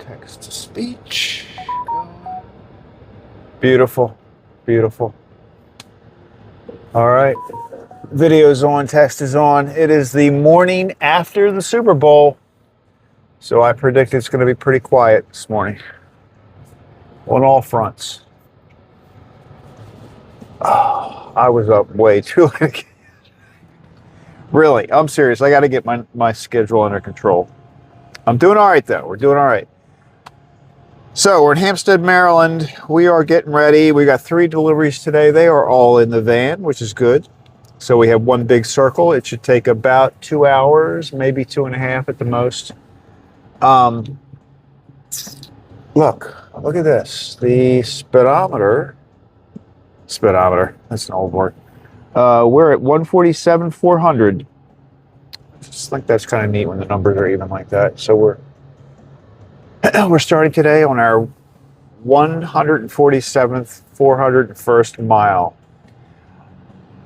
Text to speech. Beautiful. Beautiful. All right. Video's on, text is on. It is the morning after the Super Bowl. So I predict it's going to be pretty quiet this morning on all fronts. Oh, I was up way too late. Really, I'm serious. I got to get my schedule under control. I'm doing all right, though. We're doing all right. So we're in Hampstead, Maryland. We are getting ready. We got 3 deliveries today. They are all in the van, which is good. So we have one big circle. It should take about 2 hours, maybe 2.5 at the most. Look at this. The speedometer, that's an old word. We're at 147,400. I just think that's kind of neat when the numbers are even like that. So we're starting today on our 147th, 401st mile.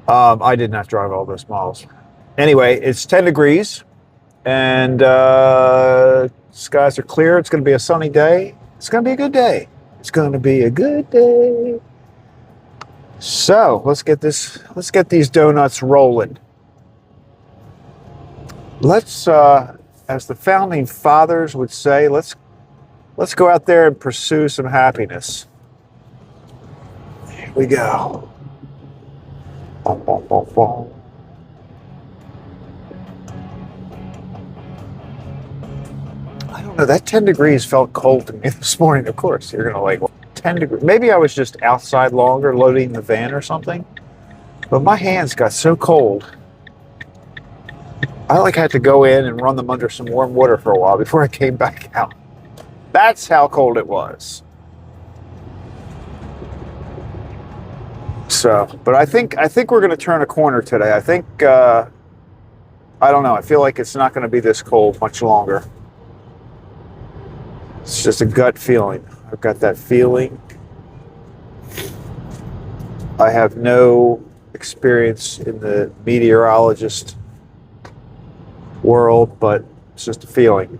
I did not drive all those miles. Anyway, it's 10 degrees and skies are clear. It's going to be a sunny day. It's going to be a good day. It's going to be a good day. So let's get these donuts rolling. Let's, as the founding fathers would say, let's go out there and pursue some happiness. Here we go. Bom, bom, bom, bom. I don't know, that 10 degrees felt cold to me this morning. Of course, you're gonna like, 10 degrees. Maybe I was just outside longer loading the van or something, but my hands got so cold. I had to go in and run them under some warm water for a while before I came back out. That's how cold it was. So, but I think we're going to turn a corner today. I think, I don't know. I feel like it's not going to be this cold much longer. It's just a gut feeling. I've got that feeling. I have no experience in the meteorologist world, but it's just a feeling.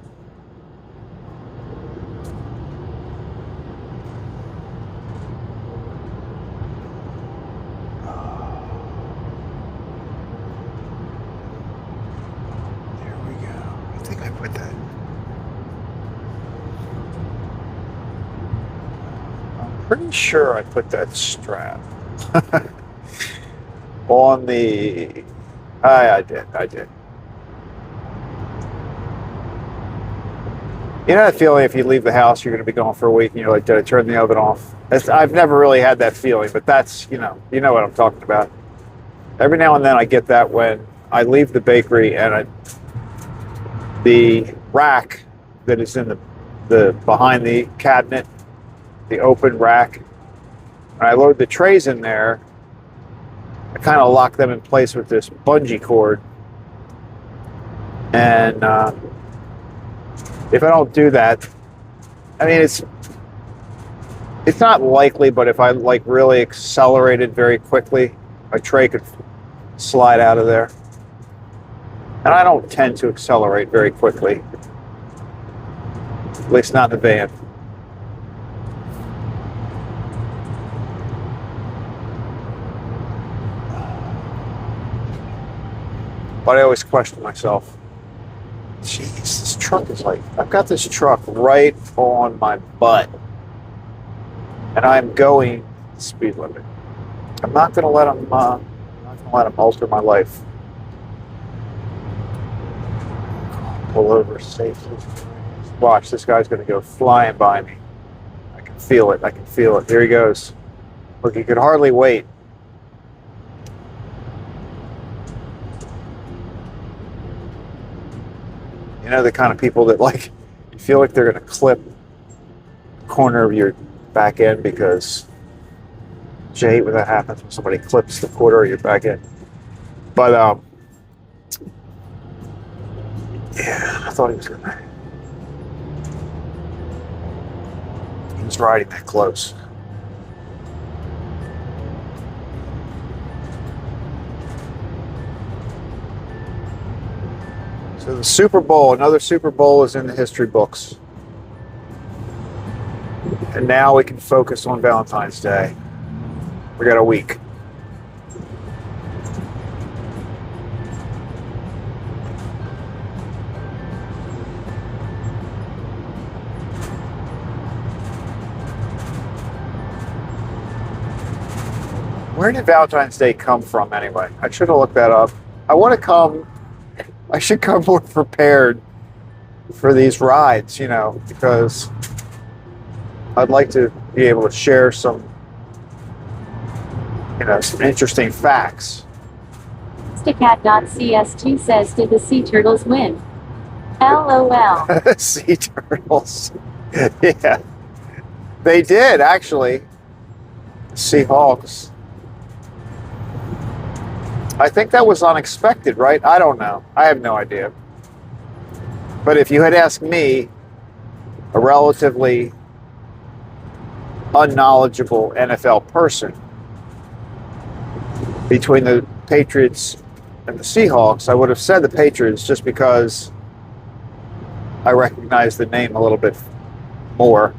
Pretty sure I put that strap on the. I did. You know that feeling if you leave the house, you're going to be gone for a week, and you're like, "Did I turn the oven off?" I've never really had that feeling, but that's you know what I'm talking about. Every now and then I get that when I leave the bakery and the rack that is in the behind the cabinet. The open rack. When I load the trays in there, I kind of lock them in place with this bungee cord. And if I don't do that, I mean, it's not likely, but if I really accelerated very quickly, a tray could slide out of there. And I don't tend to accelerate very quickly, at least not in the van. But I always question myself. Jeez, this truck is I've got this truck right on my butt. And I'm going the speed limit. I'm not going to let them, alter my life. Pull over safely. Watch, this guy's going to go flying by me. I can feel it. Here he goes. Look, he could hardly wait. You know, the kind of people that you feel like they're going to clip the corner of your back end because you hate when that happens when somebody clips the corner of your back end. But, yeah, I thought he was going to. He was riding that close. So the Super Bowl, another Super Bowl is in the history books. And now we can focus on Valentine's Day. We got a week. Where did Valentine's Day come from anyway? I should have looked that up. I should come more prepared for these rides, because I'd like to be able to share some interesting facts. Stickcat.cs2 says, did the sea turtles win? LOL. Sea turtles. Yeah. They did, actually. Seahawks. I think that was unexpected, right? I don't know. I have no idea. But if you had asked me, a relatively unknowledgeable NFL person, between the Patriots and the Seahawks, I would have said the Patriots just because I recognize the name a little bit more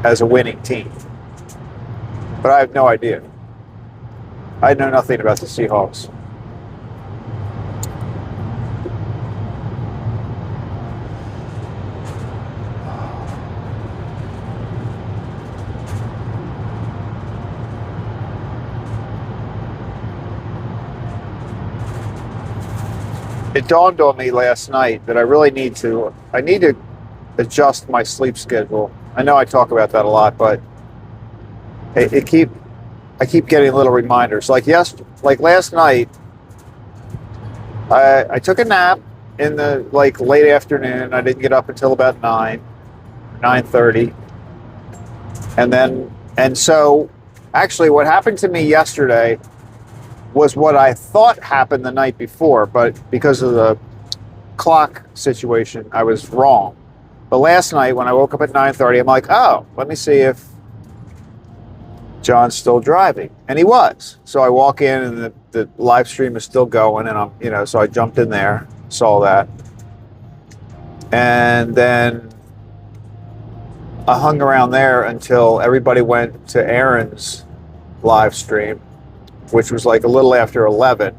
as a winning team. But I have no idea. I know nothing about the Seahawks. It dawned on me last night that I need to adjust my sleep schedule. I know I talk about that a lot, but I keep getting little reminders. Like last night, I took a nap in the late afternoon. I didn't get up until about 9:30. And so actually what happened to me yesterday was what I thought happened the night before, but because of the clock situation, I was wrong. But last night when I woke up at 9:30, I'm like, oh, let me see if John's still driving. And he was. So I walk in and the live stream is still going, and so I jumped in there, saw that. And then I hung around there until everybody went to Aaron's live stream, which was a little after 11.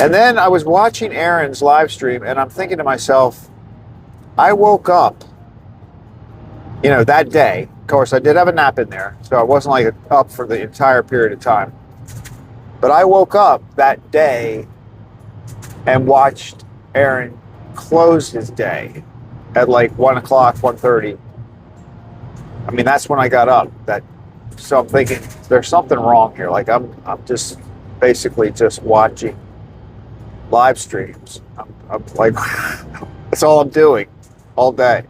And then I was watching Aaron's live stream, and I'm thinking to myself, I woke up, that day. Of course, I did have a nap in there, so I wasn't up for the entire period of time. But I woke up that day and watched Aaron close his day at 1 o'clock, 1:30. I mean, that's when I got up. So I'm thinking there's something wrong here. I'm just basically just watching live streams. I'm that's all I'm doing all day.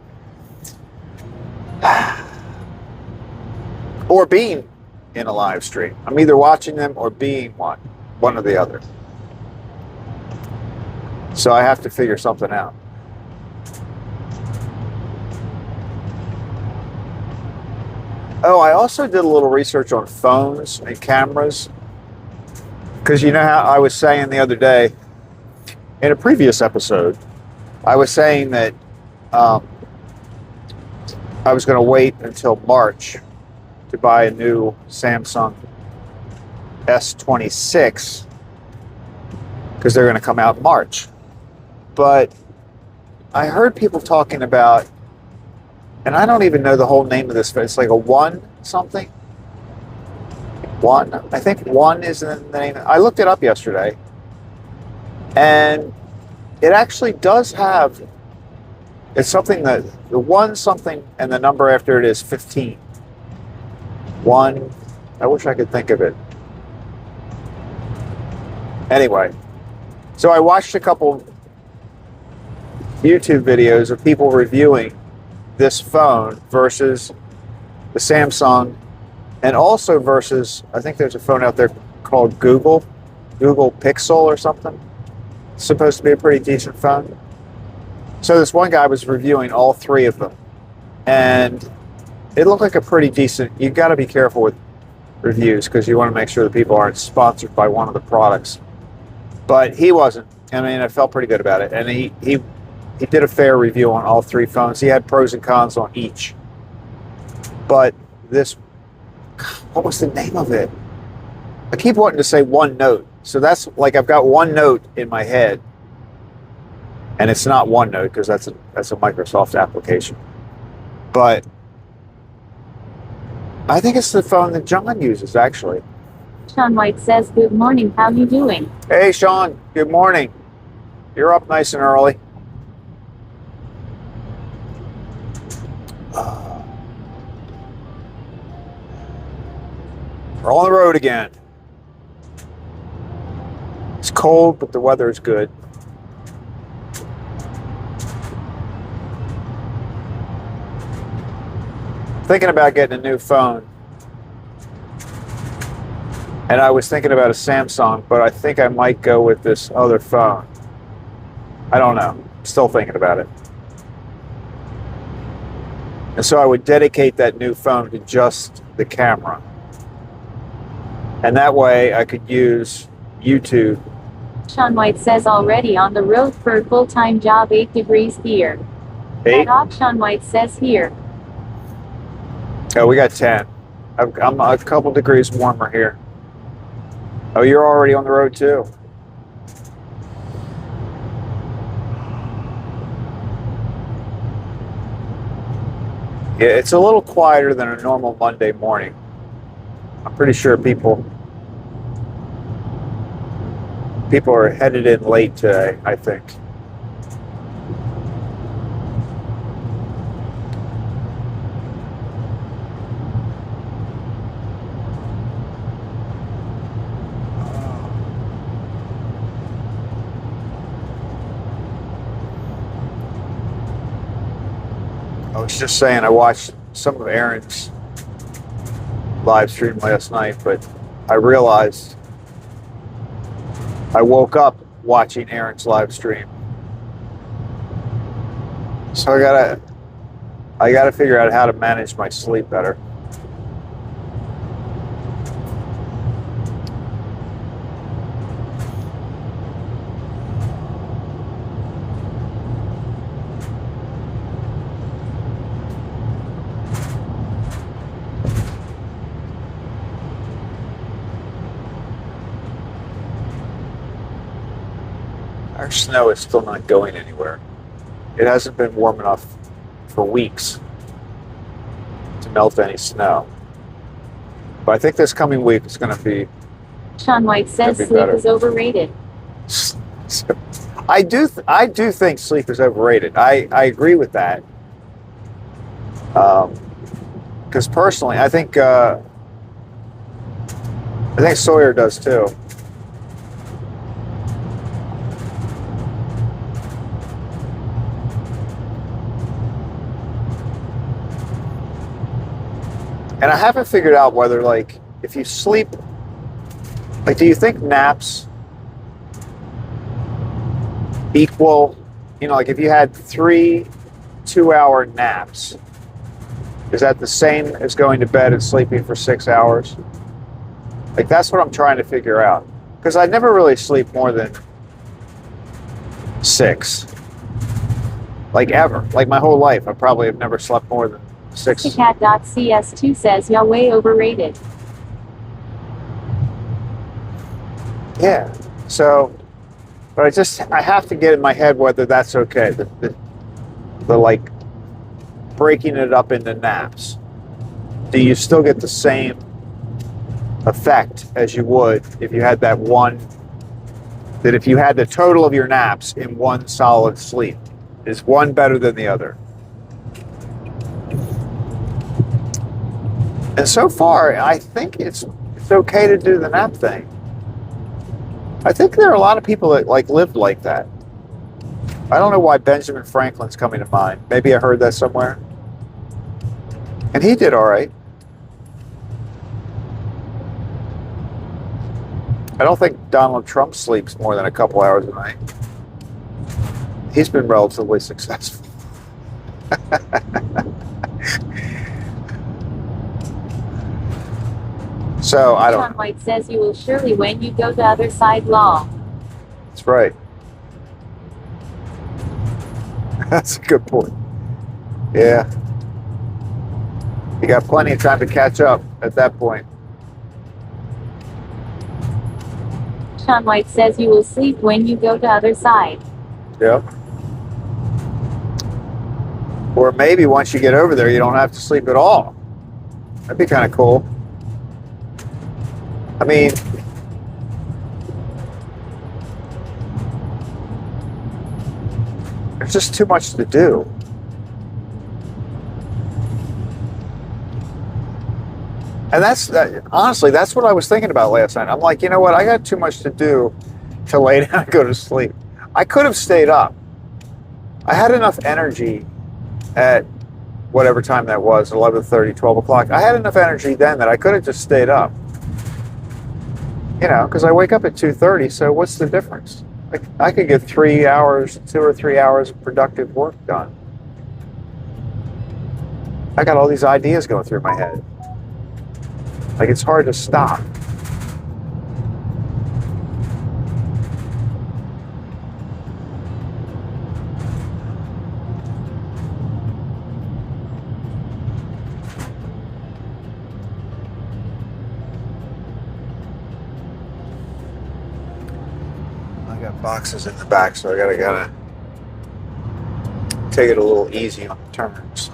Or being in a live stream. I'm either watching them or being one or the other. So I have to figure something out. Oh, I also did a little research on phones and cameras. Because you know how I was saying the other day, in a previous episode, I was saying that I was going to wait until March to buy a new Samsung S26 because they're going to come out in March. But I heard people talking about, and I don't even know the whole name of this, but it's like a One something. One, I think One is the name. I looked it up yesterday, and it actually does have, it's something that, the one something and the number after it is 15. One, I wish I could think of it. Anyway, so I watched a couple YouTube videos of people reviewing this phone versus the Samsung, and also versus, I think there's a phone out there called Google Pixel or something. It's supposed to be a pretty decent phone. So this one guy was reviewing all three of them, and it looked like a pretty decent. You've got to be careful with reviews because you want to make sure that people aren't sponsored by one of the products. But he wasn't. I mean, I felt pretty good about it, and he he did a fair review on all 3 phones. He had pros and cons on each. But this, what was the name of it? I keep wanting to say OneNote. So that's like I've got OneNote in my head, and it's not OneNote because that's a Microsoft application. But I think it's the phone that John uses, actually. Sean White says, good morning, how you doing? Hey, Sean. Good morning. You're up nice and early. We're on the road again. It's cold, but the weather is good. Thinking about getting a new phone. And I was thinking about a Samsung, but I think I might go with this other phone. I don't know. I'm still thinking about it. And so I would dedicate that new phone to just the camera. And that way I could use YouTube. Sean White says already on the road for a full-time job, 8 degrees here. 8? Sean White says here. Oh, we got 10. I'm a couple degrees warmer here. Oh, you're already on the road too. Yeah, it's a little quieter than a normal Monday morning. I'm pretty sure people are headed in late today, I think. I was just saying I watched some of Aaron's live stream last night, but I realized I woke up watching Aaron's live stream. So I gotta figure out how to manage my sleep better. Our snow is still not going anywhere. It hasn't been warm enough for weeks to melt any snow. But I think this coming week is going to be. Sean White says sleep better. is overrated. I do think sleep is overrated. I agree with that. Because personally, I think Sawyer does too. And I haven't figured out whether, like, if you sleep, like, do you think naps equal, like if you had 3 2-hour naps, is that the same as going to bed and sleeping for 6 hours? Like, that's what I'm trying to figure out. Because I never really sleep more than 6. Like, ever. Like, my whole life, I probably have never slept more than 6. Cat.cs2 says you're way overrated. Yeah. So, but I have to get in my head whether that's okay. The like breaking it up into naps. Do you still get the same effect as you would if you had if you had the total of your naps in one solid sleep? Is one better than the other? And so far, I think it's okay to do the nap thing. I think there are a lot of people that lived like that. I don't know why Benjamin Franklin's coming to mind. Maybe I heard that somewhere. And he did all right. I don't think Donald Trump sleeps more than a couple hours a night. He's been relatively successful. So I don't. Sean White says you will surely win. You go the other side law. That's right. That's a good point. Yeah. You got plenty of time to catch up at that point. Sean White says you will sleep when you go to other side. Yep. Or maybe once you get over there, you don't have to sleep at all. That'd be kind of cool. I mean, there's just too much to do. And honestly, that's what I was thinking about last night. I'm like, you know what? I got too much to do to lay down and go to sleep. I could have stayed up. I had enough energy at whatever time that was, 11:30, 12 o'clock. I had enough energy then that I could have just stayed up. You know, because I wake up at 2:30, so what's the difference? I could get 3 hours, 2 or 3 hours of productive work done. I got all these ideas going through my head. Like, it's hard to stop. I got boxes in the back, so I gotta take it a little easy on the turns.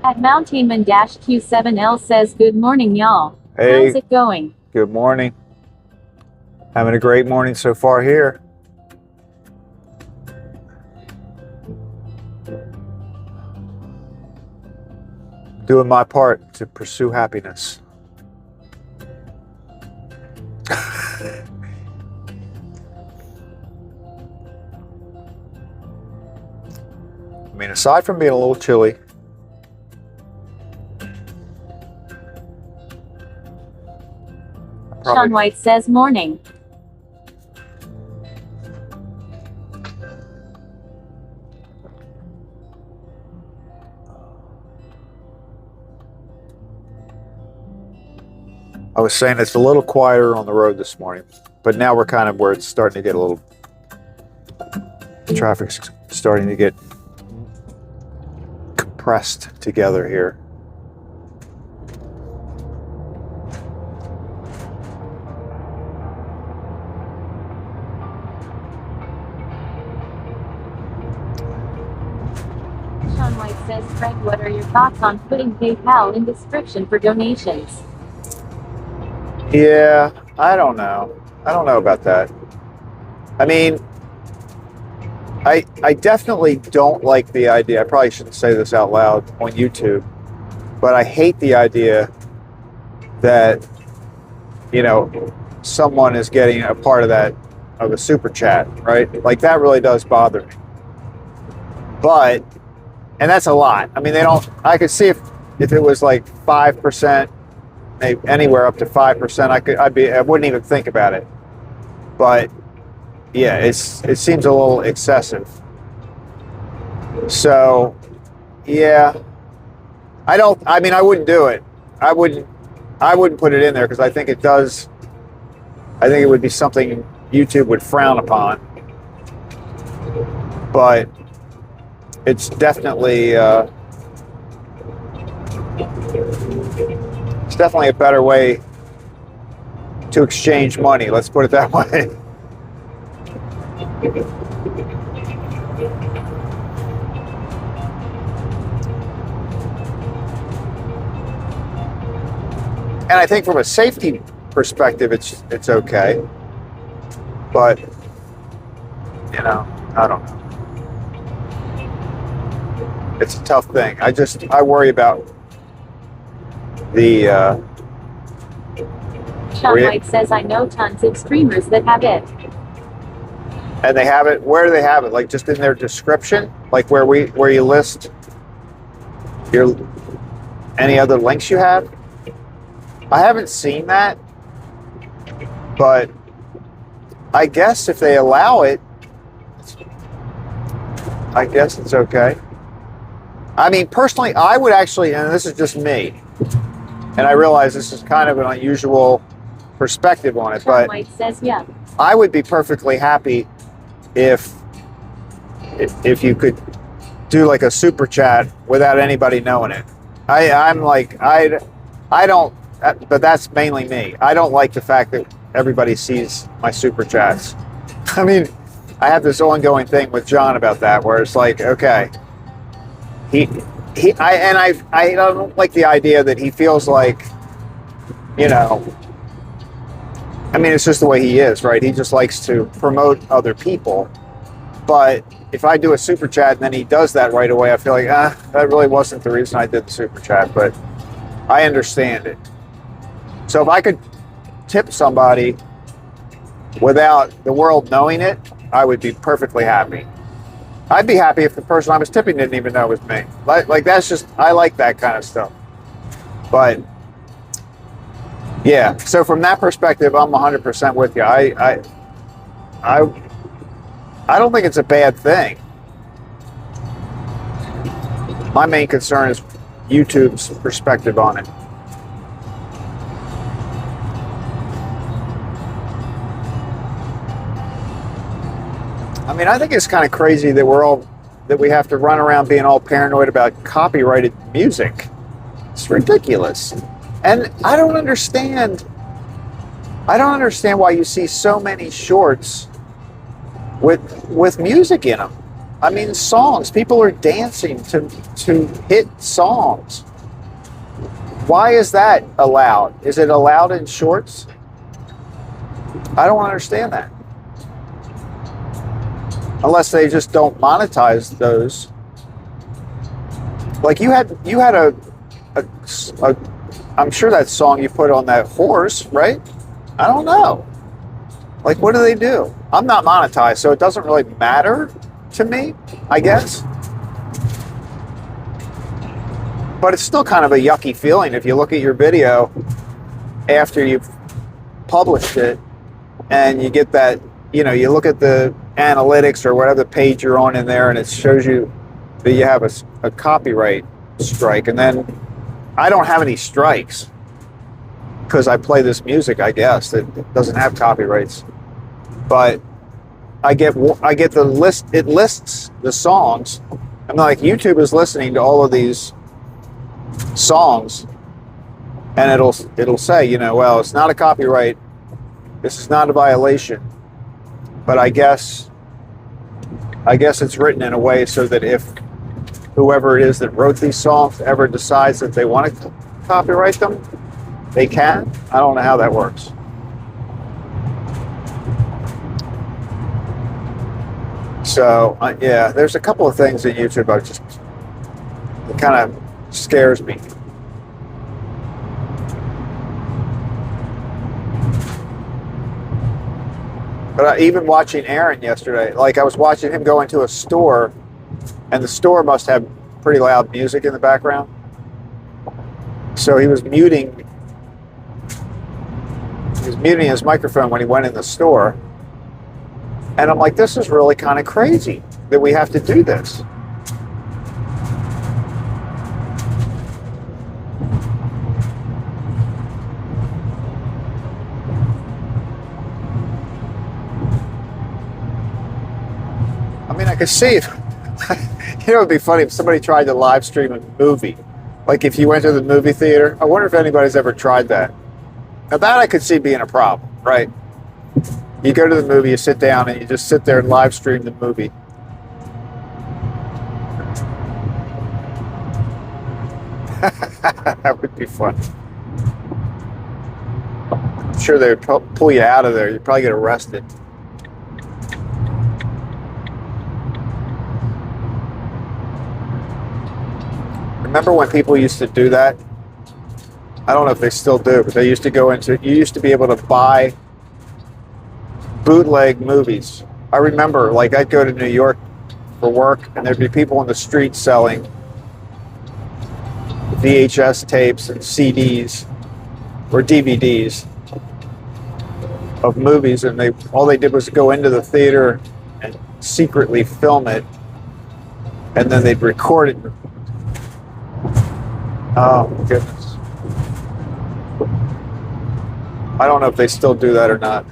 At Mountainman-Q7L says good morning y'all. Hey. How's it going? Good morning. Having a great morning so far here. Doing my part to pursue happiness. I mean, aside from being a little chilly, Sean White says morning. I was saying it's a little quieter on the road this morning, but now we're kind of where it's starting to get a little, traffic's starting to get compressed together here. Sean White says, Craig, what are your thoughts on putting PayPal in description for donations? Yeah, I don't know. I don't know about that. I mean, I definitely don't like the idea. I probably shouldn't say this out loud on YouTube, but I hate the idea that, you know, someone is getting a part of that, of a super chat, right? Like, that really does bother me. But, and that's a lot. I mean, they don't, I could see if it was like 5%, maybe anywhere up to 5%, I wouldn't even think about it. But yeah, it seems a little excessive. So yeah, I wouldn't do it. I wouldn't put it in there because I think it would be something YouTube would frown upon. But it's definitely a better way to exchange money. Let's put it that way. And I think from a safety perspective, it's okay. But, you know, I don't know. It's a tough thing. I worry about the Sean White says, I know tons of streamers that have it. And they have it, where do they have it? Like just in their description? Like where you list any other links you have. I haven't seen that, but I guess if they allow it, I guess it's okay. I mean, personally, I would actually, and this is just me, and I realize this is kind of an unusual perspective on it, but White says yeah. I would be perfectly happy if you could do like a super chat without anybody knowing it. I'm like, I don't, but that's mainly me. I don't like the fact that everybody sees my super chats. I mean, I have this ongoing thing with John about that, where it's like, okay, I don't like the idea that he feels like, you know, I mean, it's just the way he is, right? He just likes to promote other people. But if I do a super chat and then he does that right away, I feel like, that really wasn't the reason I did the super chat, but I understand it. So if I could tip somebody without the world knowing it, I would be perfectly happy. I'd be happy if the person I was tipping didn't even know it was me. Like that's just, I like that kind of stuff. But yeah, so from that perspective, I'm 100% with you. I don't think it's a bad thing. My main concern is YouTube's perspective on it. I mean, I think it's kind of crazy that we have to run around being all paranoid about copyrighted music. It's ridiculous. And I don't understand why you see so many shorts with music in them. I mean, songs. People are dancing to hit songs. Why is that allowed? Is it allowed in shorts? I don't understand that. Unless they just don't monetize those. Like you had a I'm sure that song you put on that horse, right? I don't know. Like, what do they do? I'm not monetized, so it doesn't really matter to me, I guess. But it's still kind of a yucky feeling if you look at your video after you've published it and you get that, you know, you look at the analytics or whatever page you're on in there and it shows you that you have a copyright strike. And then I don't have any strikes because I play this music, I guess, that doesn't have copyrights. But I get the list. It lists the songs. I'm like, YouTube is listening to all of these songs, and it'll say, you know, well, it's not a copyright. This is not a violation. But I guess it's written in a way so that if whoever it is that wrote these songs ever decides that they want to copyright them, they can. I don't know how that works. So, yeah, there's a couple of things in YouTube it kind of scares me. But even watching Aaron yesterday, like I was watching him go into a store, and the store must have pretty loud music in the background. So he was muting his microphone when he went in the store. And I'm like, this is really kind of crazy that we have to do this. I mean, I could see it. You know, it'd be funny if somebody tried to live stream a movie. Like if you went to the movie theater. I wonder if anybody's ever tried that. Now that I could see being a problem, right? You go to the movie, you sit down, and you just sit there and live stream the movie. That would be fun. I'm sure they would pull you out of there. You'd probably get arrested. Remember when people used to do that? I don't know if they still do, but they used to you used to be able to buy bootleg movies. I remember, like, I'd go to New York for work, and there'd be people in the street selling VHS tapes and CDs or DVDs of movies, and all they did was go into the theater and secretly film it, and then they'd record it. Oh my goodness. I don't know if they still do that or not.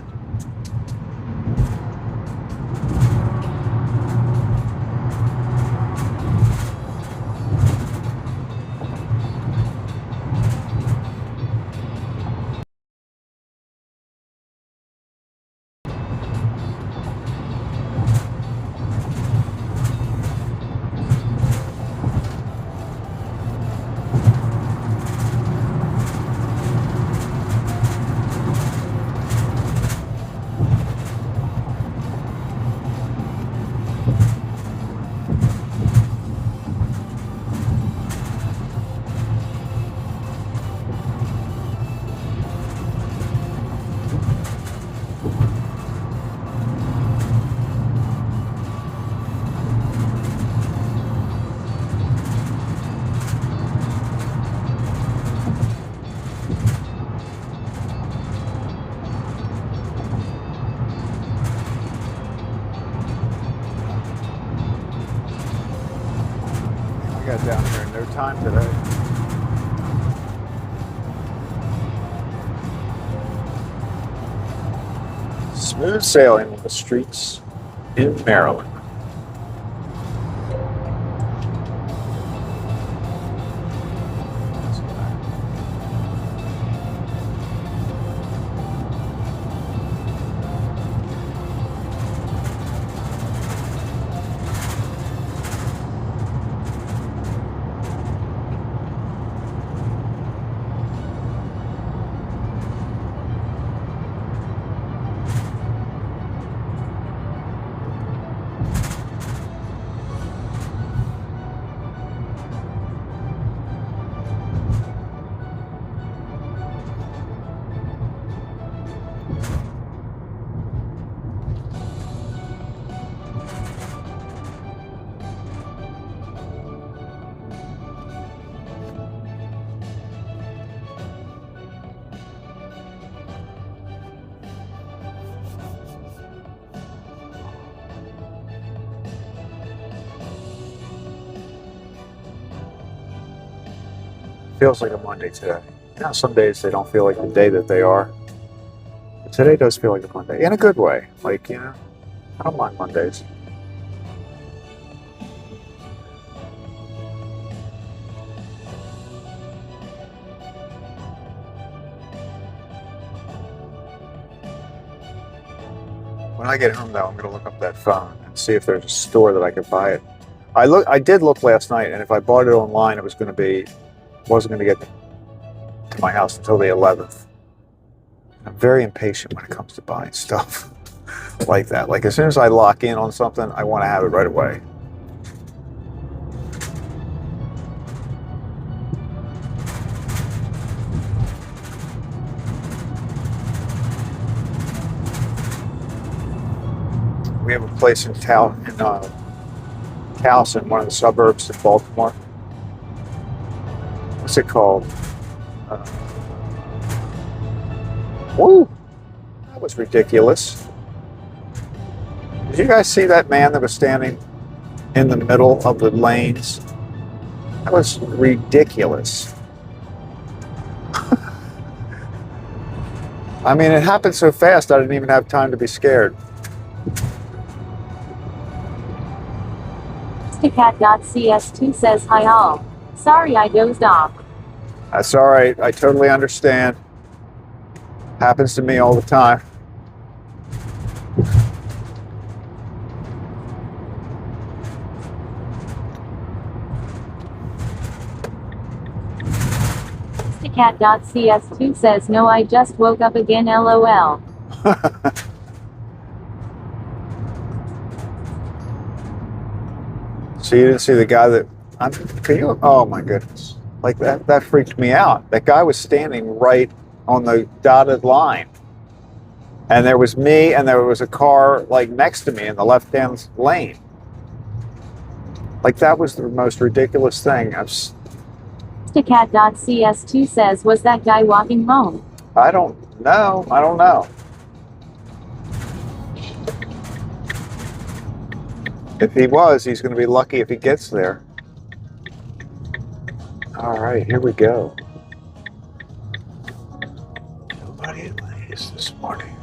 We got down here in no time today. Smooth sailing on the streets in Maryland. Feels like a Monday today. You know, some days they don't feel like the day that they are. But today does feel like a Monday, in a good way. Like, you know, I don't mind Mondays. When I get home, though, I'm going to look up that phone and see if there's a store that I could buy it. I did look last night, and if I bought it online, it wasn't going to get to my house until the 11th. I'm very impatient when it comes to buying stuff like that. Like, as soon as I lock in on something, I want to have it right away. We have a place in town, in Towson, one of the suburbs of Baltimore. What's it called? Woo! That was ridiculous. Did you guys see that man that was standing in the middle of the lanes? That was ridiculous. I mean, it happened so fast, I didn't even have time to be scared. Cat.cs2 says hi all. Sorry I dozed off. That's all right. I totally understand. Happens to me all the time. Cat.cs2 says no, I just woke up again, lol. So you didn't see the guy that, oh my goodness. Like that freaked me out. That guy was standing right on the dotted line. And there was me and there was a car like next to me in the left-hand lane. Like, that was the most ridiculous thing. Aristocat.cs2 says, was that guy walking home? I don't know. I don't know. If he was, he's going to be lucky if he gets there. All right, here we go. Nobody at Lay's this morning.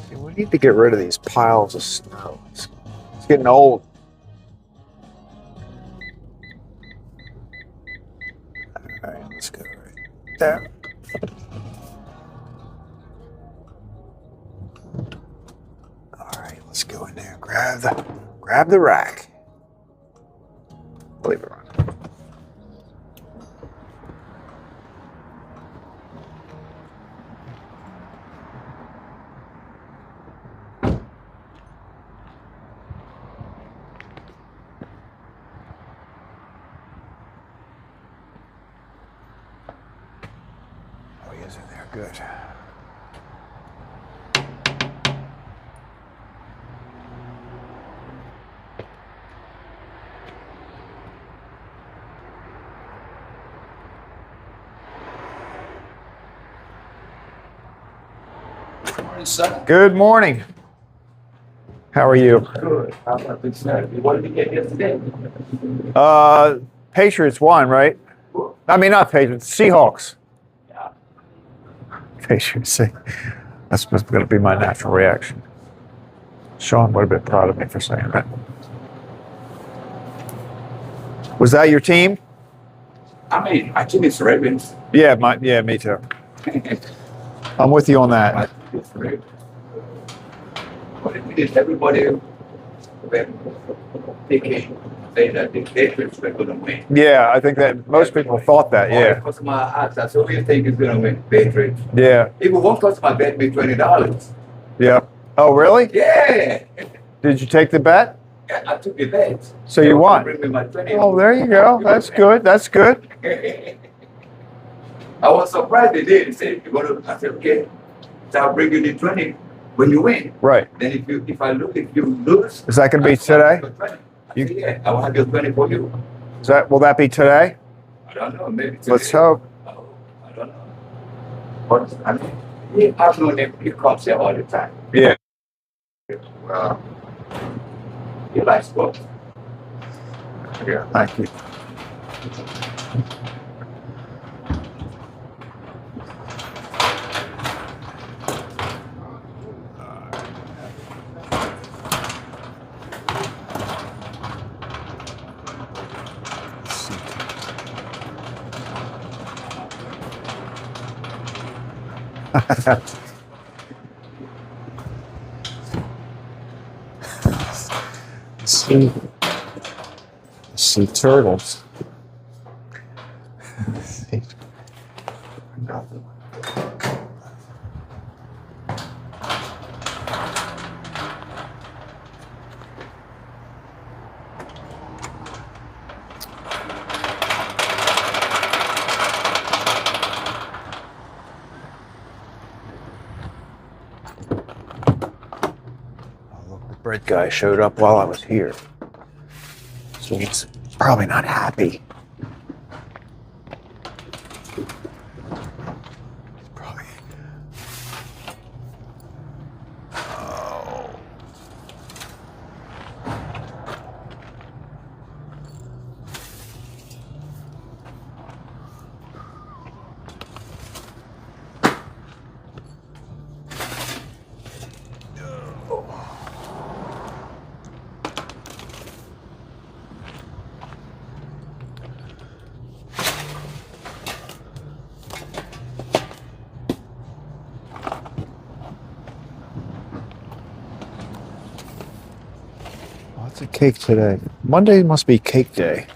See, we need to get rid of these piles of snow. It's getting old. All right, let's go right there. All right, let's go in there. Grab the rack. Leave it on. Oh, he is in there. Good. Morning, son. Good morning. How are you? Good. How about this night? What did you get yesterday? Patriots won, right? I mean, not Patriots. Seahawks. Yeah. Patriots. That's going to be my natural reaction. Sean would have been proud of me for saying that. Was that your team? I mean, I think it's Ravens. Yeah, me too. I'm with you on that. It's Ravens. But it is everybody when they came saying that the Patriots were going to win. Yeah, I think that most people thought that. All Yeah, the customer asked us, who do you think is going to win? Patriots. yeah, Even one customer bet me $20. yeah. Oh, really? Yeah. Did you take the bet? I took the bet. So you won. Bring me my 20. Oh, there you go. That's good. That's good. I was surprised they did. They said, you're going to, I said, okay. So I'll bring you the 20 when you win. Right. Then if you lose. Is that going to be today? I said, yeah, I will have your 20 for you. Will that be today? I don't know, maybe today. Let's hope. Oh, I don't know. But I mean, I've known him, he comes here all the time. Yeah. Well, he likes sports. Yeah. Thank you. Sea turtles. Bread guy showed up while I was here. So he's probably not happy. He's probably... Oh. Lots of cake today. Monday must be cake day.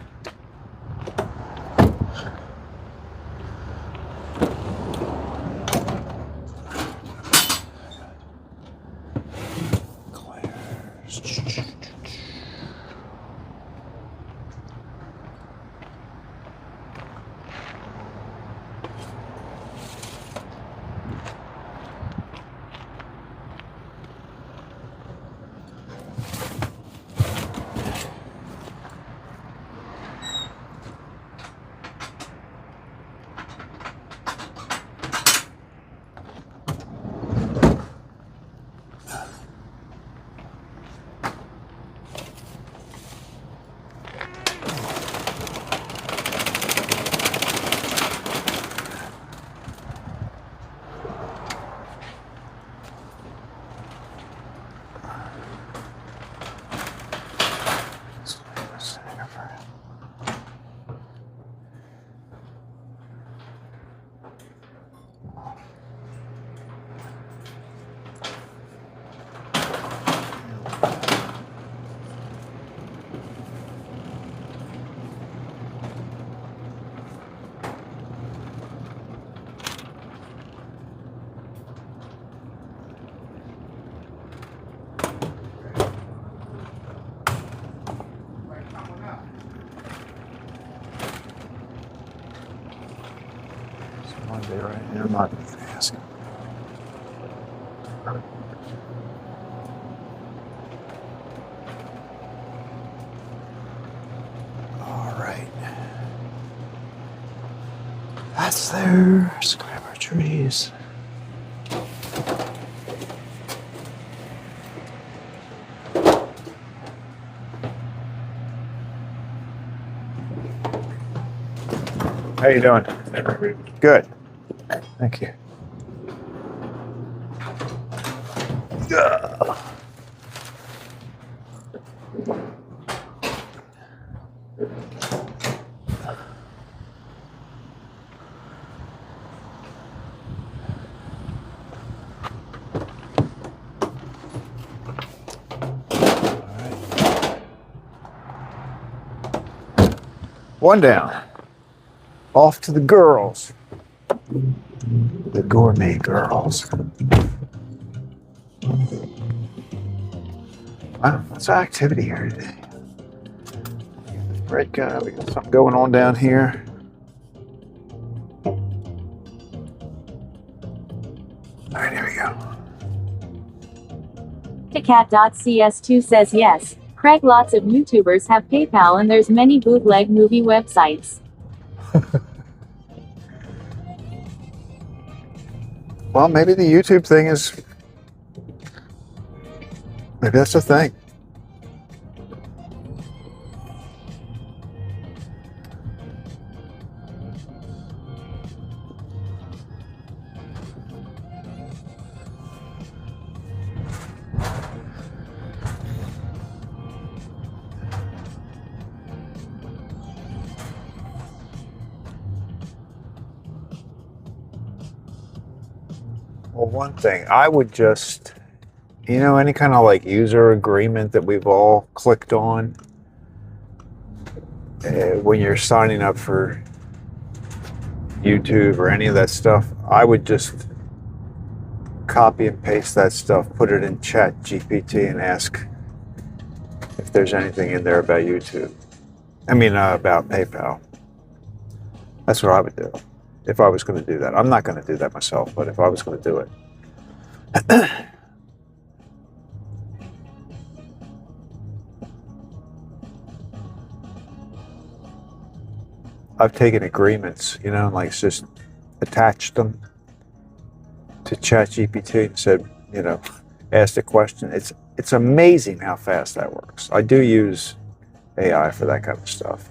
Monday, right? Yeah, I'm not going to ask him. All right. That's there. Scrap our trees. How you doing? Good. Thank you. Ugh. One down. Off to the girls. The gourmet girls. Wow, what's our activity here today? We got something going on down here. All right, here we go. Cat.cs2 says yes. Craig, lots of YouTubers have PayPal and there's many bootleg movie websites. Well, maybe the YouTube thing is... Maybe that's the thing. Well, one thing, I would just, any kind of like user agreement that we've all clicked on when you're signing up for YouTube or any of that stuff, I would just copy and paste that stuff, put it in Chat GPT and ask if there's anything in there about YouTube. About PayPal. That's what I would do if I was going to do that. I'm not going to do that myself, but if I was going to do it. I've taken agreements, and like just attached them to ChatGPT and said, asked a question. It's amazing how fast that works. I do use AI for that kind of stuff.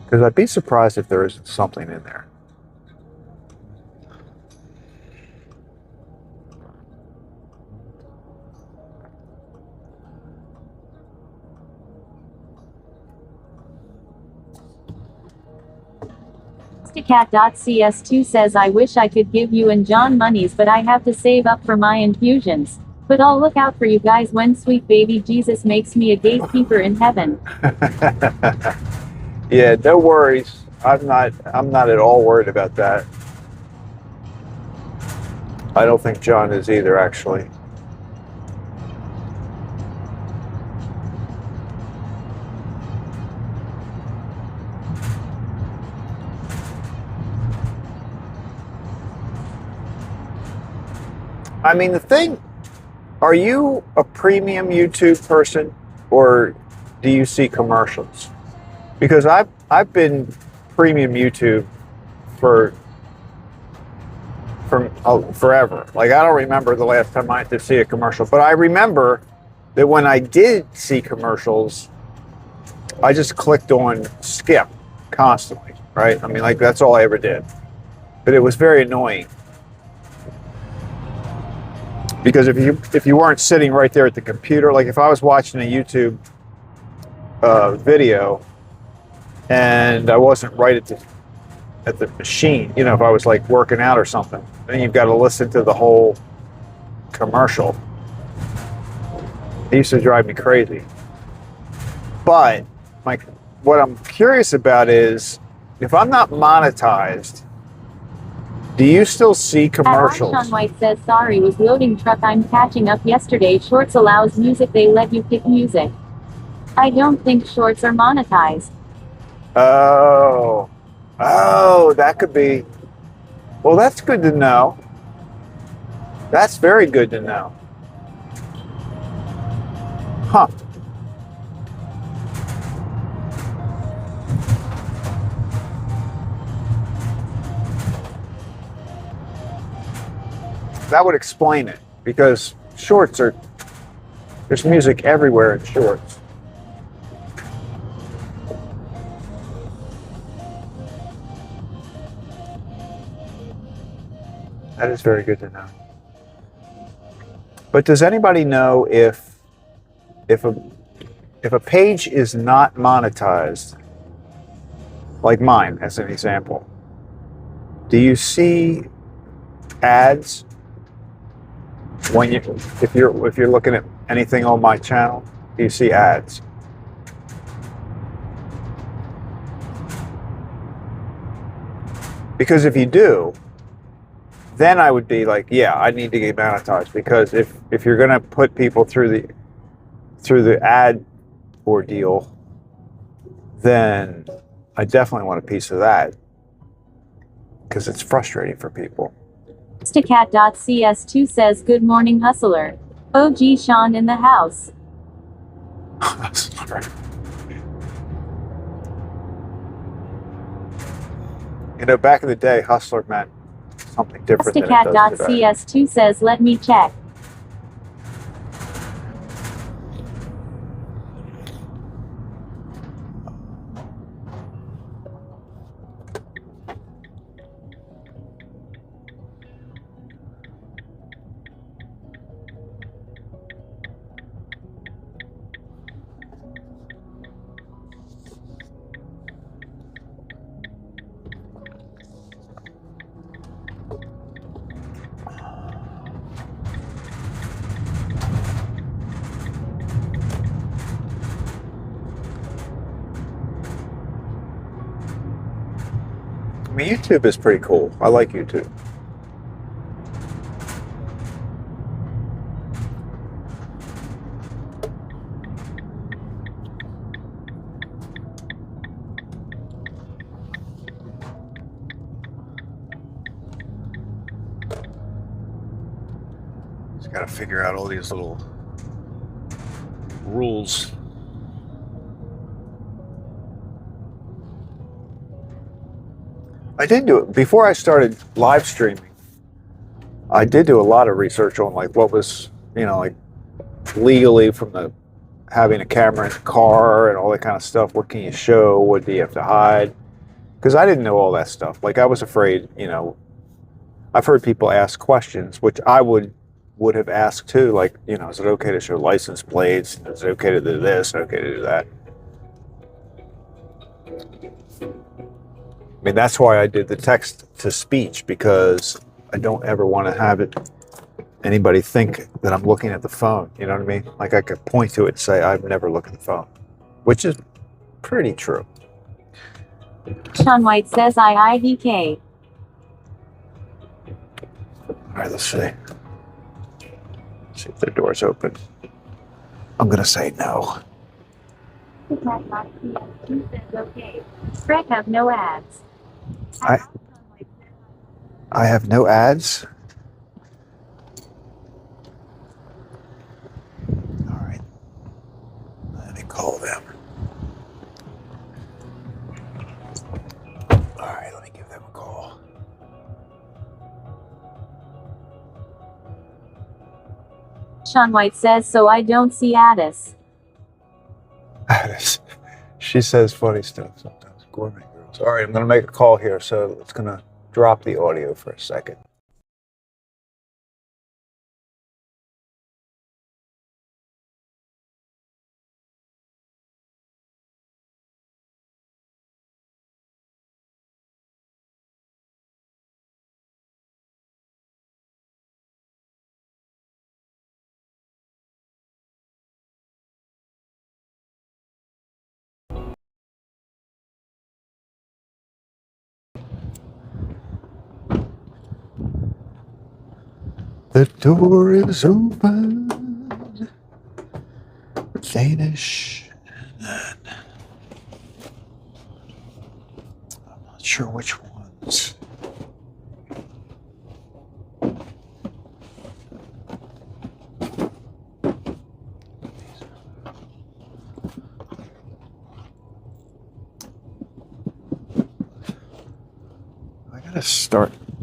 Because I'd be surprised if there isn't something in there. Cat.cs2 says I wish I could give you and John monies, but I have to save up for my infusions. But I'll look out for you guys when sweet baby Jesus makes me a gatekeeper in heaven. Yeah, no worries. I'm not at all worried about that. I don't think John is either, actually. The thing, are you a premium YouTube person or do you see commercials? Because I've been premium YouTube for forever. Like, I don't remember the last time I had to see a commercial, but I remember that when I did see commercials, I just clicked on skip constantly, right? That's all I ever did. But it was very annoying. Because if you weren't sitting right there at the computer, like if I was watching a YouTube video and I wasn't right at the machine, if I was like working out or something, then you've got to listen to the whole commercial. It used to drive me crazy. But what I'm curious about is if I'm not monetized, Do you still see At commercials? Sean White says sorry was loading truck I'm catching up yesterday. Shorts allows music, they let you pick music. I don't think shorts are monetized. Oh. Oh, that could be. Well, that's good to know. That's very good to know. Huh. That would explain it, because shorts are, there's music everywhere in shorts. That is very good to know. But does anybody know if a page is not monetized, like mine as an example, do you see ads when if you're looking at anything on my channel? Do you see ads? Because if you do, then I would be like, yeah, I need to get monetized, because if you're going to put people through the ad ordeal, then I definitely want a piece of that, because it's frustrating for people. Stacat.cs2 says good morning hustler. OG Sean in the house. You know, back in the day, hustler meant something different than it does today. Stacat.cs2 says let me check. I mean, YouTube is pretty cool. I like YouTube. Just got to figure out all these little rules. I did do it before I started live streaming. I did do a lot of research on like what was, like legally from the having a camera in the car and all that kind of stuff. What can you show? What do you have to hide? Because I didn't know all that stuff. Like I was afraid, I've heard people ask questions, which I would have asked too. Like, is it okay to show license plates? Is it okay to do this? Okay to do that? I mean, that's why I did the text to speech, because I don't ever want to have anybody think that I'm looking at the phone. You know what I mean? Like I could point to it and say, I've never looked at the phone, which is pretty true. Sean White says IIDK. All right, let's see. See if the door's open. I'm going to say no. Stacat.cs2 says okay. Greg have no ads. I have no ads. All right. Let me call them. All right, let me give them a call. Sean White says so I don't see Addis. She says funny stuff sometimes. Gourmet girls. All right, I'm going to make a call here, so it's going to drop the audio for a second. The door is open. Danish. And then I'm not sure which ones.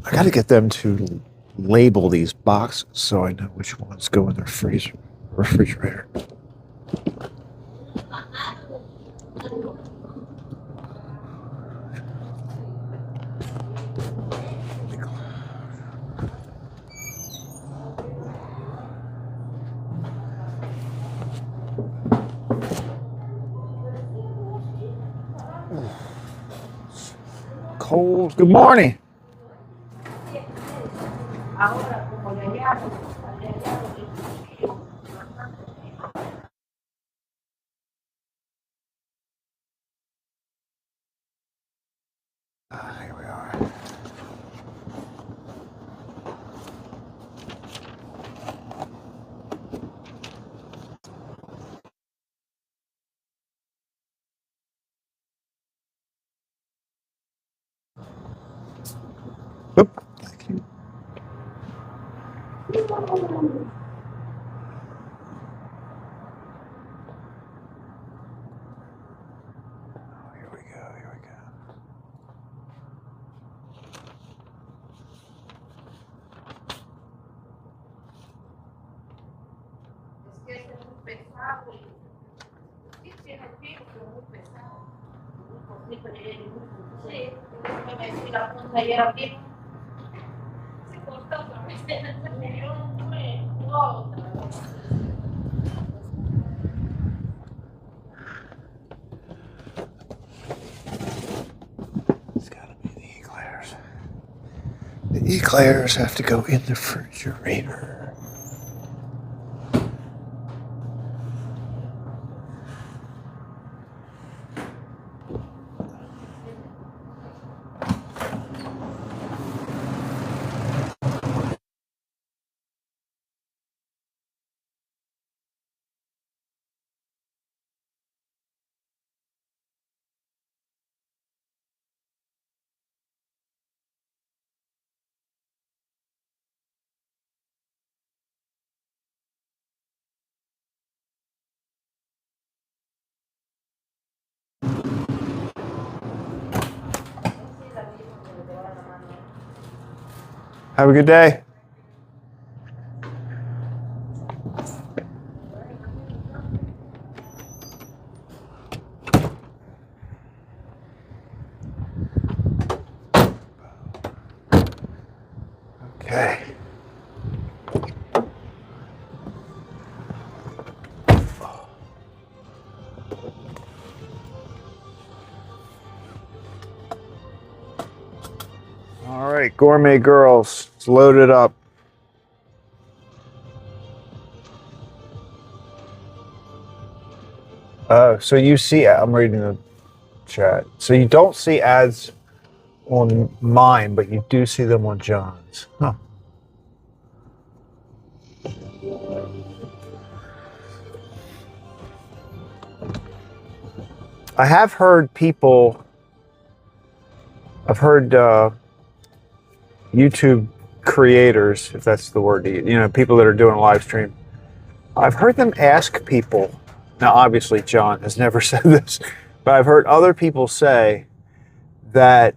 I gotta get them to label these boxes so I know which ones go in their freezer, refrigerator. Cold. Good morning. Here we are. Oop. Thank you. Here we go. Here we go. It's gotta be the eclairs. The eclairs have to go in the refrigerator. Have a good day. Okay. All right, gourmet girls, it's loaded up. So you see, I'm reading the chat. So you don't see ads on mine, but you do see them on John's. Huh. I have heard people, I've heard YouTube creators, if that's the word, people that are doing a live stream. I've heard them ask people, now obviously John has never said this, but I've heard other people say that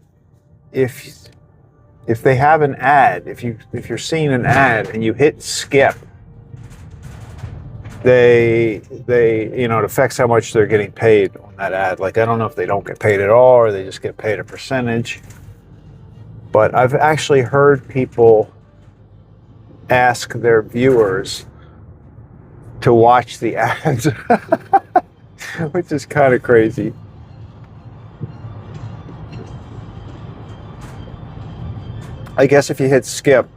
if they have an ad, if you're seeing an ad and you hit skip, it affects how much they're getting paid on that ad. Like, I don't know if they don't get paid at all or they just get paid a percentage. But I've actually heard people ask their viewers to watch the ads, which is kind of crazy. I guess if you hit skip,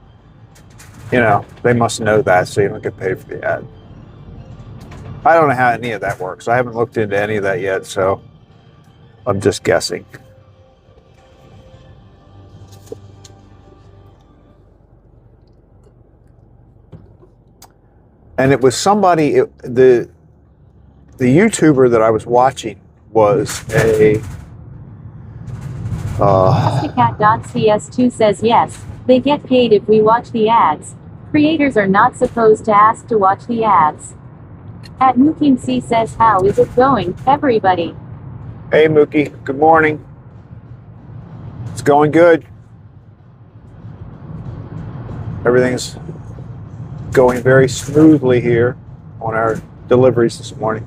they must know that, so you don't get paid for the ad. I don't know how any of that works. I haven't looked into any of that yet, so I'm just guessing. and it was somebody. The YouTuber that I was watching was a. Justicat.cs2 says yes, they get paid if we watch the ads. Creators are not supposed to ask to watch the ads. At Mukim C says, how is it going, everybody? Hey Mookie, good morning. It's going good. Everything's going very smoothly here on our deliveries this morning.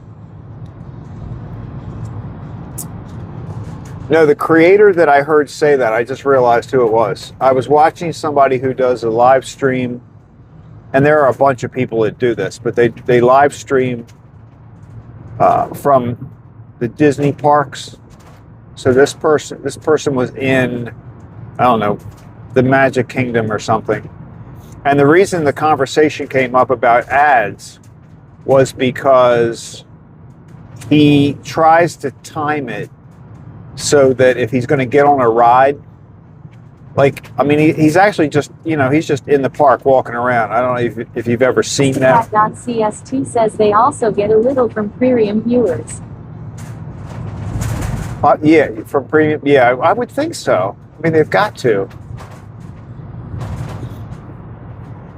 No, the creator that I heard say that, I just realized who it was. I was watching somebody who does a live stream, and there are a bunch of people that do this, but they live stream from the Disney parks. So this person was in, I don't know, the Magic Kingdom or something. And the reason the conversation came up about ads was because he tries to time it so that if he's going to get on a ride, like, I mean, he's actually just, he's just in the park walking around. I don't know if you've ever seen that. CS2 says they also get a little from premium viewers. Yeah, from premium. Yeah, I would think so. I mean, they've got to.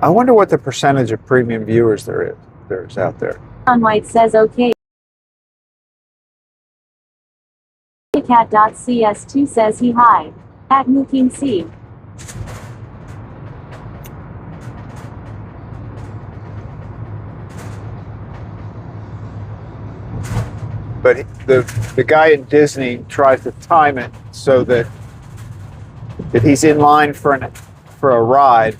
I wonder what the percentage of premium viewers there's out there. John White says okay. Cat.cs2 says he hi. At Mukim C. But the guy in Disney tries to time it so that if he's in line for a ride,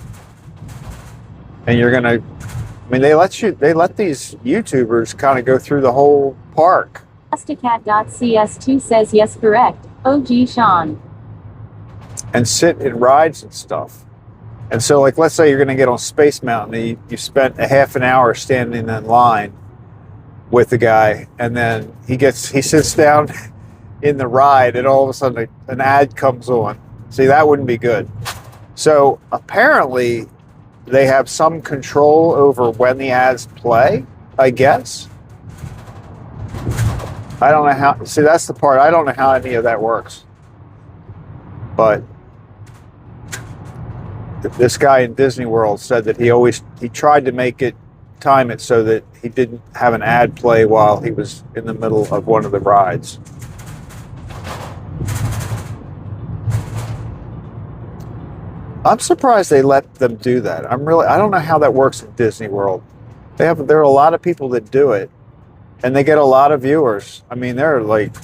and you're gonna, I mean, they let these YouTubers kind of go through the whole park. Justicat.cs2 says yes, correct. OG Sean. And sit in rides and stuff. And so, like, let's say you're going to get on Space Mountain, and you spent a half an hour standing in line with the guy, and then he sits down in the ride, and all of a sudden an ad comes on. See, that wouldn't be good. So apparently they have some control over when the ads play, I guess. I don't know how, see, that's the part, I don't know how any of that works. But this guy in Disney World said that he tried to time it so that he didn't have an ad play while he was in the middle of one of the rides. I'm surprised they let them do that. I don't know how that works in Disney World. There are a lot of people that do it, and they get a lot of viewers. I mean, they're like,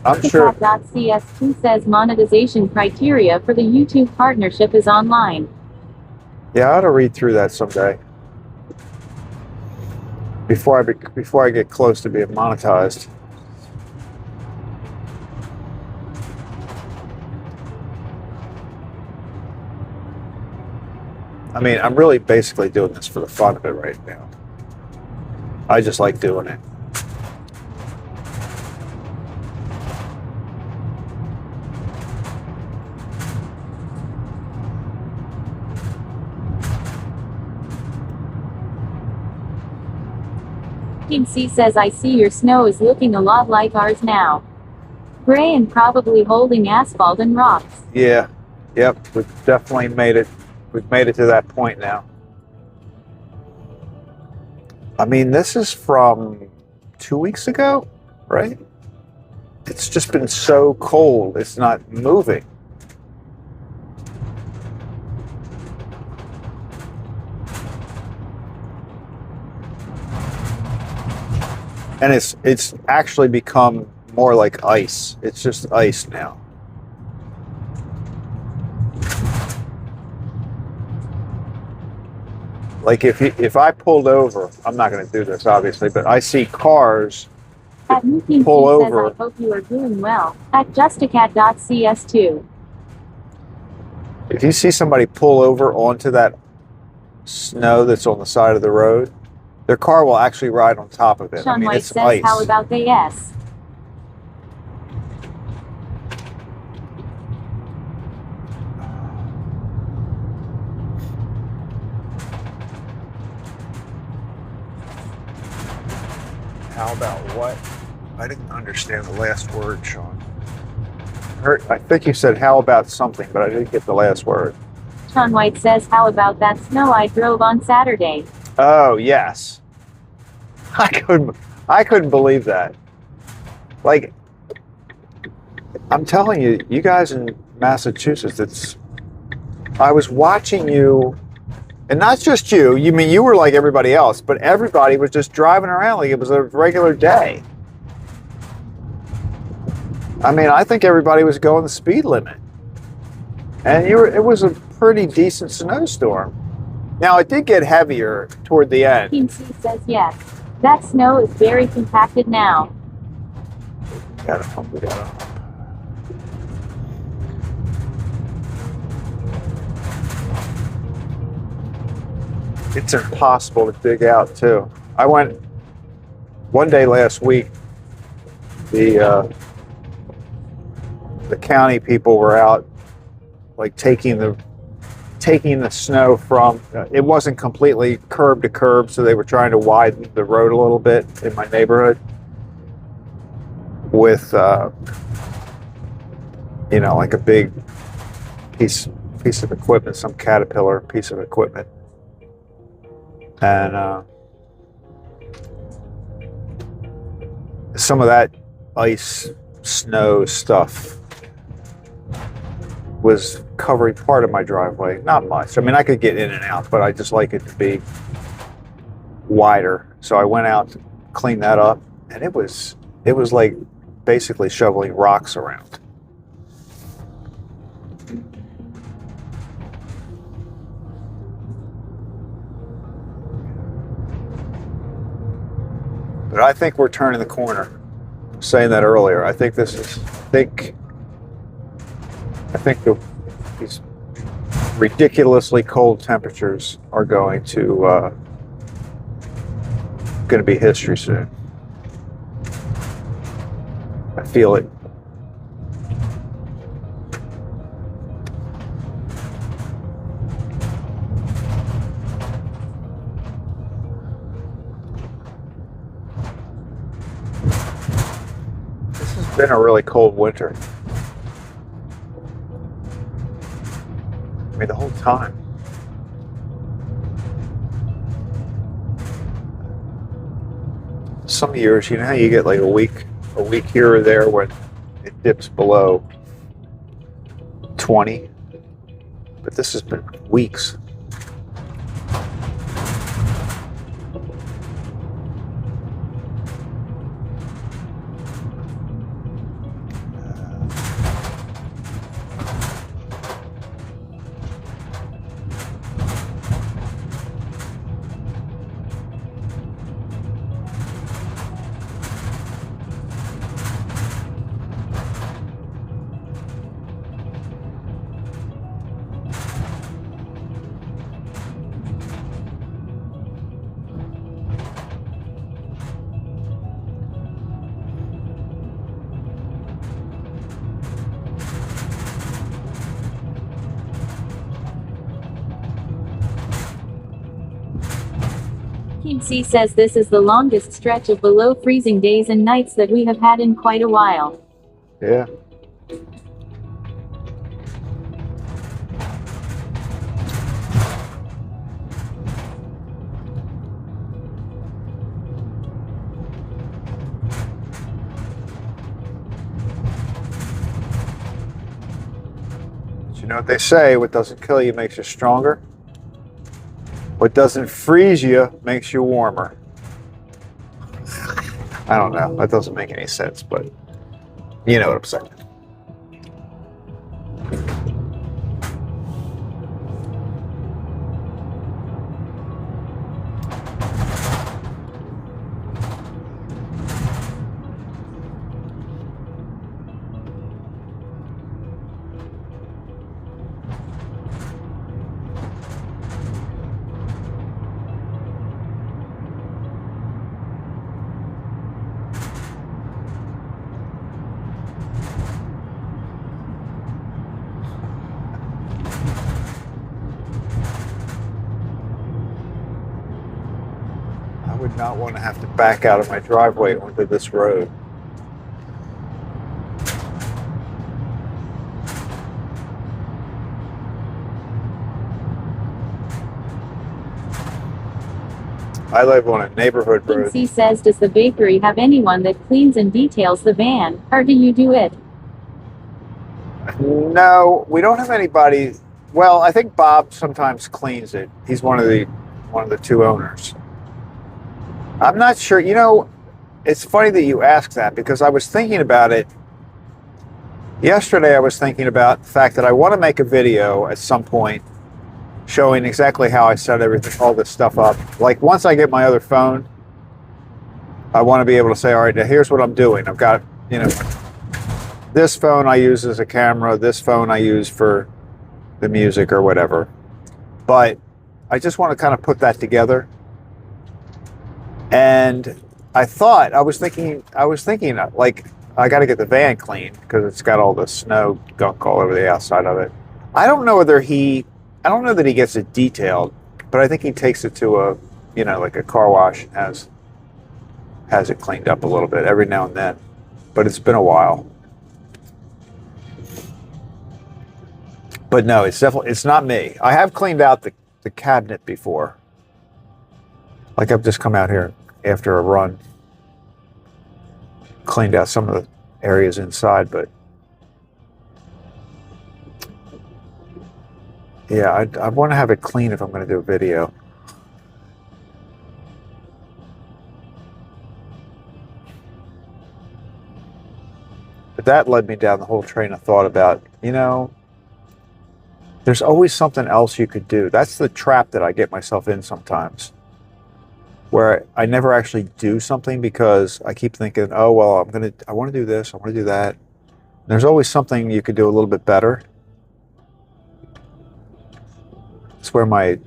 I'm sure. CS2 says monetization criteria for the YouTube partnership is online. Yeah, I ought to read through that someday before I get close to being monetized. I mean, I'm really basically doing this for the fun of it right now. I just like doing it. Team C says I see your snow is looking a lot like ours now. Gray and probably holding asphalt and rocks. Yeah. Yep. We've definitely made it. We've made it to that point now. I mean, this is from 2 weeks ago, right? It's just been so cold. It's not moving. And it's actually become more like ice. It's just ice now. Like if I pulled over, I'm not going to do this obviously, but I see cars pull over. Says, I hope you are doing well. At justicat.cs2. If you see somebody pull over onto that snow that's on the side of the road, their car will actually ride on top of it. Sean I mean, White it's says, ice. how about the yes? How about what? I didn't understand the last word, Sean. I think you said how about something, but I didn't get the last word. Sean White says, how about that snow I drove on Saturday? Oh, yes. I couldn't believe that. Like, I'm telling you, you guys in Massachusetts, I was watching you, and not just you, you mean you were like everybody else, but everybody was just driving around like it was a regular day. I mean, I think everybody was going the speed limit. And it was a pretty decent snowstorm. Now, it did get heavier toward the end. Team C says yes. That snow is very compacted now. Gotta pump it up. It's impossible to dig out, too. I went one day last week, the county people were out, like taking the snow from, it wasn't completely curb to curb, so they were trying to widen the road a little bit in my neighborhood with, like a big piece of equipment, some Caterpillar piece of equipment. And some of that ice, snow stuff was covering part of my driveway. Not much. I mean, I could get in and out, but I just like it to be wider. So I went out to clean that up, and it was like basically shoveling rocks around. But I think we're turning the corner. I was saying that earlier. I think these ridiculously cold temperatures are going to be history soon. I feel it. This has been a really cold winter. I mean, the whole time. Some years, you know how you get like a week here or there when it dips below 20, but this has been weeks. Team C says this is the longest stretch of below freezing days and nights that we have had in quite a while. Yeah. But you know what they say, what doesn't kill you makes you stronger. What doesn't freeze you makes you warmer. I don't know. That doesn't make any sense, but you know what I'm saying. would not want to have to back out of my driveway onto this road. I live on a neighborhood road. C says, does the bakery have anyone that cleans and details the van, or do you do it? No, we don't have anybody. Well, I think Bob sometimes cleans it. He's one of the two owners. I'm not sure. You know, it's funny that you ask that because I was thinking about it yesterday. I was thinking about the fact that I want to make a video at some point showing exactly how I set everything, all this stuff up. Like once I get my other phone, I want to be able to say, all right, now here's what I'm doing. I've got, you know, this phone I use as a camera, this phone I use for the music or whatever. But I just want to kind of put that together. And I was thinking like, I got to get the van cleaned because it's got all the snow gunk all over the outside of it. I don't know that he gets it detailed, but I think he takes it to a, you know, like a car wash and has it cleaned up a little bit every now and then. But it's been a while. But no, it's not me. I have cleaned out the cabinet before. Like I've just come out here after a run, cleaned out some of the areas inside, but yeah, I want to have it clean if I'm going to do a video. But that led me down the whole train of thought about, you know, there's always something else you could do. That's the trap that I get myself in sometimes, where I never actually do something because I keep thinking, oh, well, I want to do this, I want to do that. There's always something you could do a little bit better. It's where my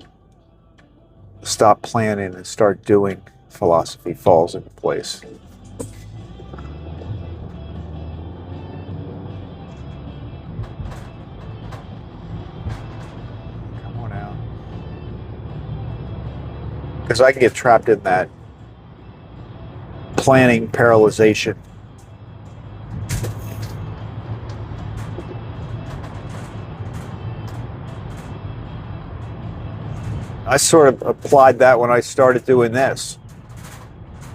stop planning and start doing philosophy falls into place. Come on out. Because I can get trapped in that planning paralyzation. I sort of applied that when I started doing this.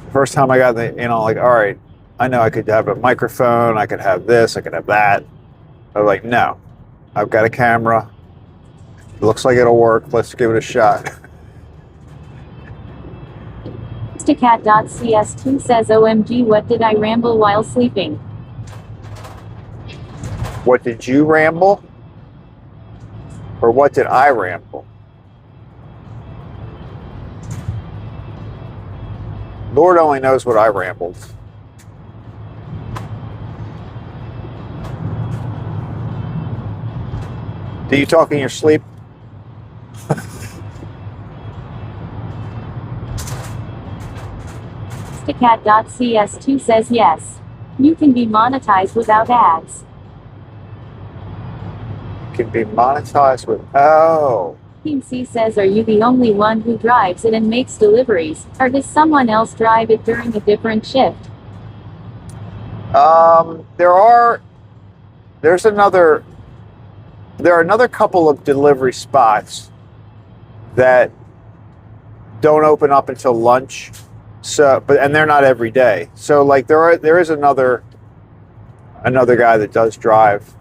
The first time I got the, you know, like, all right, I know I could have a microphone, I could have this, I could have that. I was like, no, I've got a camera. It looks like it'll work. Let's give it a shot. Cat.cs2 says, OMG, what did I ramble while sleeping? What did you ramble? Or what did I ramble? Lord only knows what I rambled. Do you talk in your sleep? Cat.cs2 says yes. You can be monetized without ads. Can be monetized with, oh. Team C says, are you the only one who drives it and makes deliveries, or does someone else drive it during a different shift? There are another couple of delivery spots that don't open up until lunch. So, and they're not every day. So like there is another guy that does drive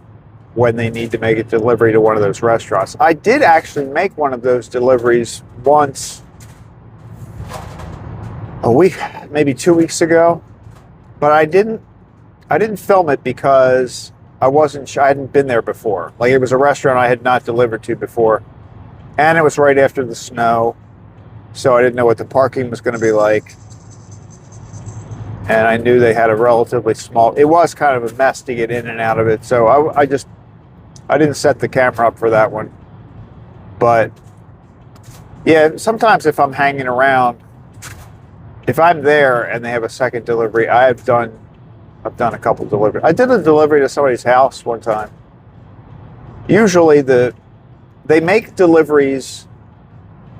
when they need to make a delivery to one of those restaurants. I did actually make one of those deliveries once a week, maybe 2 weeks ago, but I didn't film it because I hadn't been there before. Like it was a restaurant I had not delivered to before, and it was right after the snow, so I didn't know what the parking was going to be like. And I knew they had a relatively small, it was kind of a mess to get in and out of it. So I didn't set the camera up for that one. But yeah, sometimes if I'm hanging around, if I'm there and they have a second delivery, I've done a couple deliveries. I did a delivery to somebody's house one time. Usually they make deliveries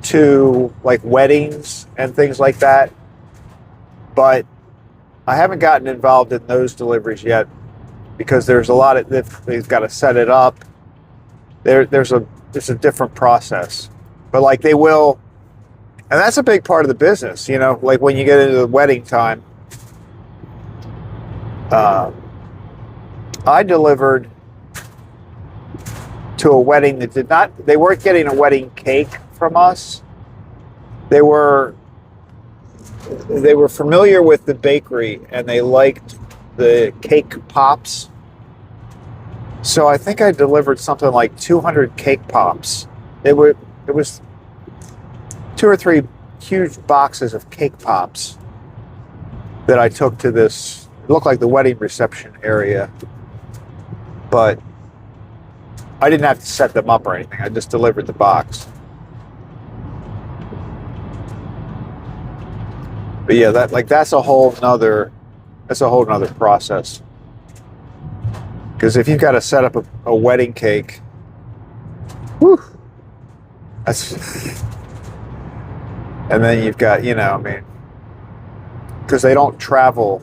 to like weddings and things like that. But I haven't gotten involved in those deliveries yet because there's a lot of they've got to set it up. There's a different process, but like they will, and that's a big part of the business. You know, like when you get into the wedding time. I delivered to a wedding that they weren't getting a wedding cake from us. They were familiar with the bakery and they liked the cake pops. So I think I delivered something like 200 cake pops. It was 2 or 3 huge boxes of cake pops that I took to this. It looked like the wedding reception area, but I didn't have to set them up or anything. I just delivered the box. But yeah, that's a whole nother process. Because if you've got to set up a wedding cake, whew, that's and then you've got, because they don't travel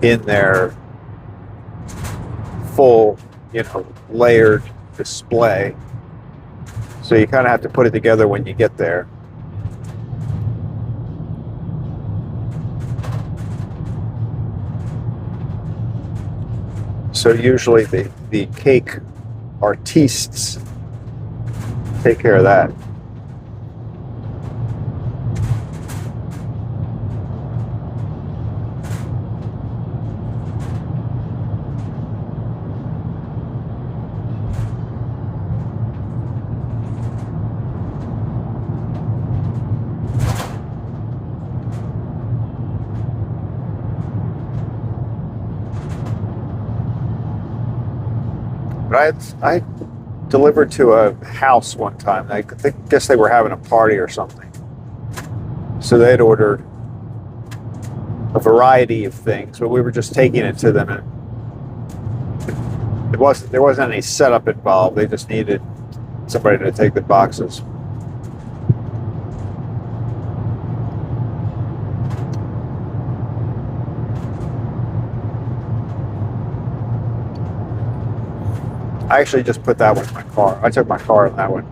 in their full, layered display. So you kind of have to put it together when you get there. So usually the cake artistes take care of that. But I delivered to a house one time. I guess they were having a party or something. So they had ordered a variety of things, but we were just taking it to them, and there wasn't any setup involved. They just needed somebody to take the boxes. I actually just put that one in my car. I took my car in that one.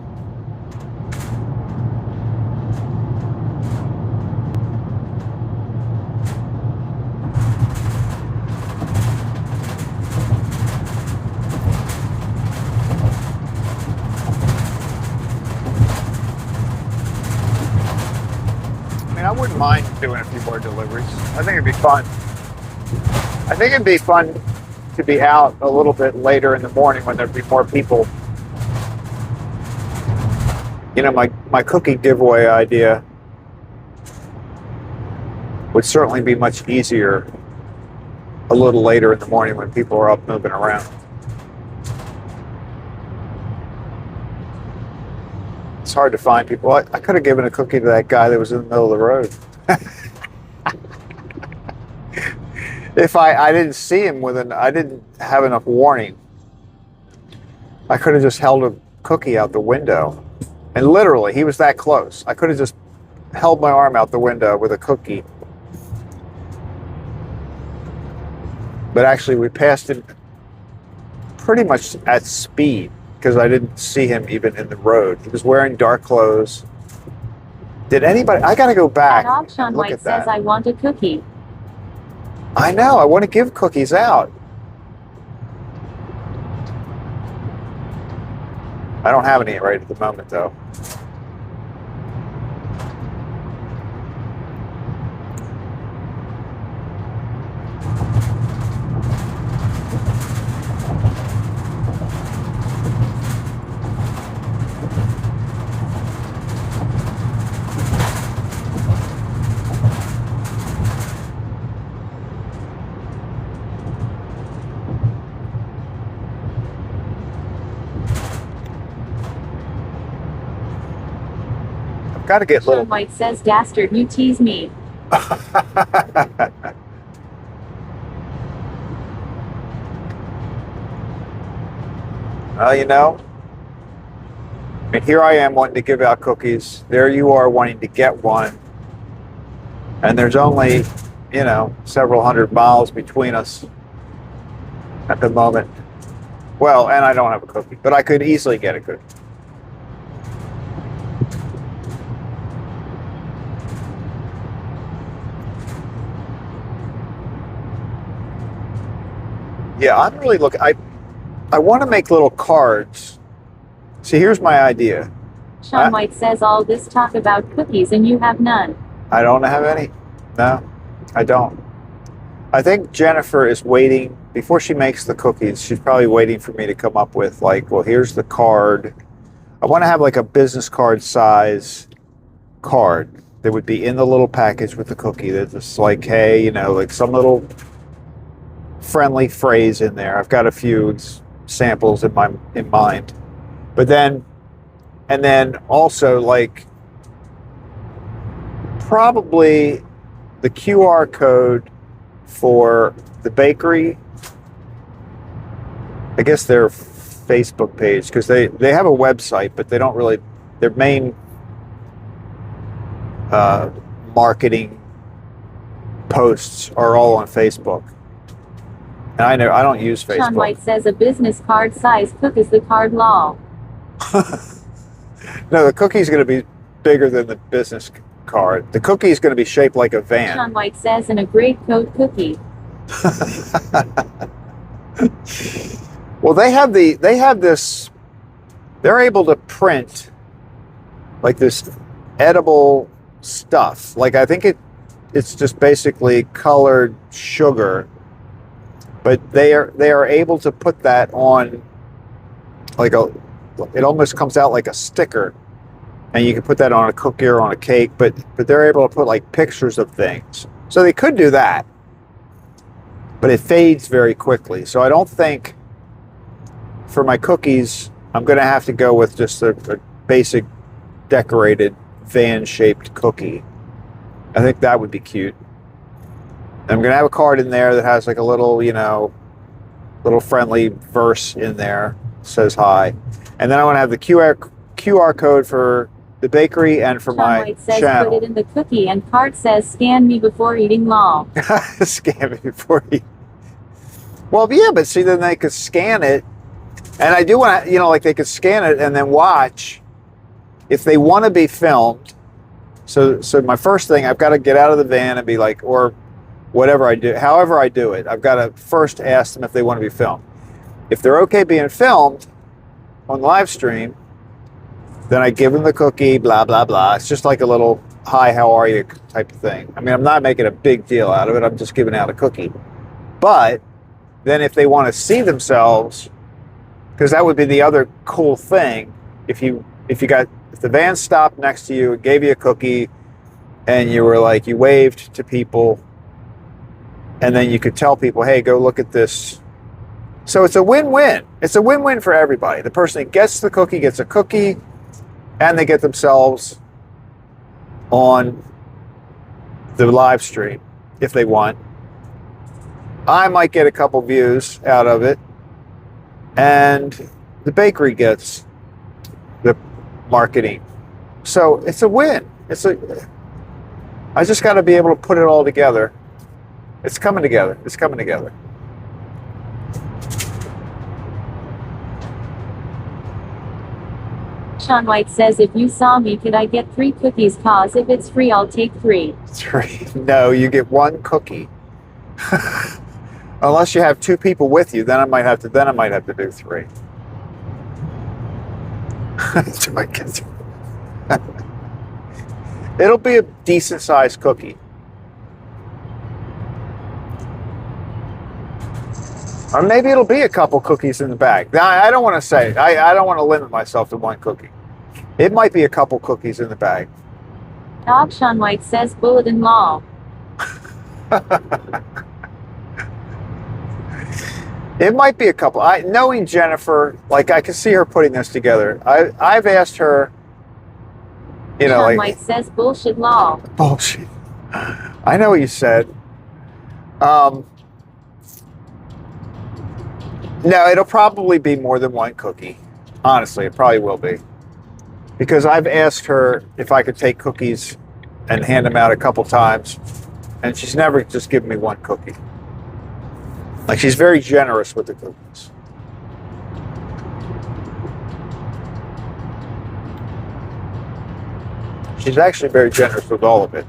I mean, I wouldn't mind doing a few more deliveries. I think it'd be fun. I think it'd be fun to be out a little bit later in the morning when there'd be more people. My cookie giveaway idea would certainly be much easier a little later in the morning when people are up moving around. It's hard to find people. I could have given a cookie to that guy that was in the middle of the road. If I didn't see him I didn't have enough warning. I could have just held a cookie out the window. And literally, he was that close. I could have just held my arm out the window with a cookie. But actually, we passed him pretty much at speed because I didn't see him even in the road. He was wearing dark clothes. Did anybody? I got to go back and look at that. Says I want a cookie. I know. I want to give cookies out. I don't have any right at the moment, though. Got to get little. Sean White says, "Dastard, you tease me." Well, I mean, here I am wanting to give out cookies. There you are wanting to get one. And there's only, several hundred miles between us at the moment. Well, and I don't have a cookie, but I could easily get a cookie. Yeah, I'm really looking. I want to make little cards. See, here's my idea. Sean White says all this talk about cookies and you have none. I don't have any. No, I don't. I think Jennifer is waiting, before she makes the cookies, she's probably waiting for me to come up with like, well, here's the card. I want to have like a business card size card that would be in the little package with the cookie that's just like, hey, like some little friendly phrase in there. I've got a few samples in mind. But then also like probably the QR code for the bakery. I guess their Facebook page, because they have a website, but they don't really, their main marketing posts are all on Facebook. And I don't use Facebook. Sean White says a business card size cook is the card law. No, the cookie's going to be bigger than the business card. The cookie's going to be shaped like a van. Sean White says in a great coat cookie. Well, they have this, they're able to print like this edible stuff. Like I think it's just basically colored sugar, but they are able to put that on like it almost comes out like a sticker, and you can put that on a cookie or on a cake, but they're able to put like pictures of things. So they could do that, but it fades very quickly. So I don't think for my cookies, I'm going to have to go with just a basic decorated van-shaped cookie. I think that would be cute. I'm going to have a card in there that has like a little, little friendly verse in there, says hi. And then I want to have the QR code for the bakery and for Sean my White says channel. put it in the cookie, and card says scan me before eating law. Scan me before you. Well, yeah, but see, then they could scan it. And I do want to, like they could scan it and then watch if they want to be filmed. So my first thing, I've got to get out of the van and be like, or whatever I do, however I do it, I've got to first ask them if they want to be filmed. If they're okay being filmed on live stream, then I give them the cookie, blah, blah, blah. It's just like a little, hi, how are you type of thing. I mean, I'm not making a big deal out of it. I'm just giving out a cookie. But then if they want to see themselves, because that would be the other cool thing, if the van stopped next to you and gave you a cookie and you were like, you waved to people, and then you could tell people, hey, go look at this. So it's a win-win. It's a win-win for everybody. The person that gets the cookie gets a cookie, and they get themselves on the live stream if they want. I might get a couple views out of it, and the bakery gets the marketing. So it's a win. I just got to be able to put it all together. It's coming together. It's coming together. Sean White says if you saw me, could I get 3 cookies? Cause if it's free, I'll take 3. 3. No, you get 1 cookie. Unless you have 2 people with you, then I might have to do 3. Do I get 3? It'll be a decent sized cookie. Or maybe it'll be a couple cookies in the bag. Now, I don't want to say. I don't want to limit myself to 1 cookie. It might be a couple cookies in the bag. Dog Sean White says bulletin law. It might be a couple. Knowing Jennifer, like I can see her putting this together. I've asked her, Sean like White says bullshit law. bullshit. I know what you said. No, it'll probably be more than 1 cookie. Honestly, it probably will be. Because I've asked her if I could take cookies and hand them out a couple times. And she's never just given me one cookie. Like, she's very generous with the cookies. She's actually very generous with all of it.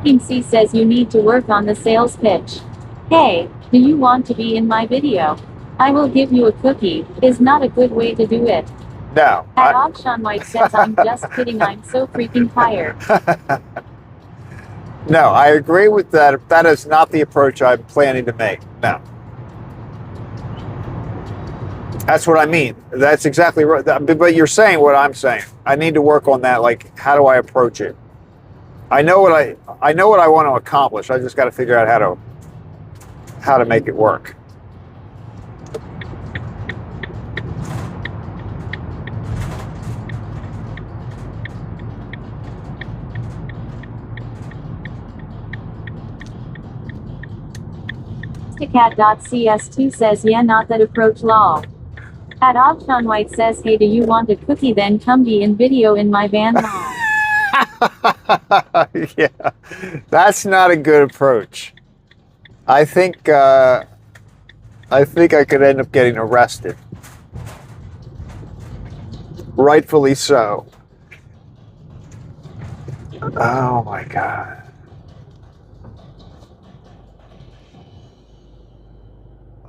Team C says you need to work on the sales pitch. Hey, do you want to be in my video? I will give you a cookie, is not a good way to do it. No. Sean White says I'm just kidding, I'm so freaking tired. No, I agree with that. That is not the approach I'm planning to make. No. That's what I mean. That's exactly right. But you're saying what I'm saying. I need to work on that. Like, how do I approach it? I know what I want to accomplish. I just got to figure out how to make it work. Cat.cs2 says yeah, not that approach lol. Sean White says hey, do you want a cookie, then come be in video in my van lol. Yeah, that's not a good approach. I think I could end up getting arrested. Rightfully so. Oh my God.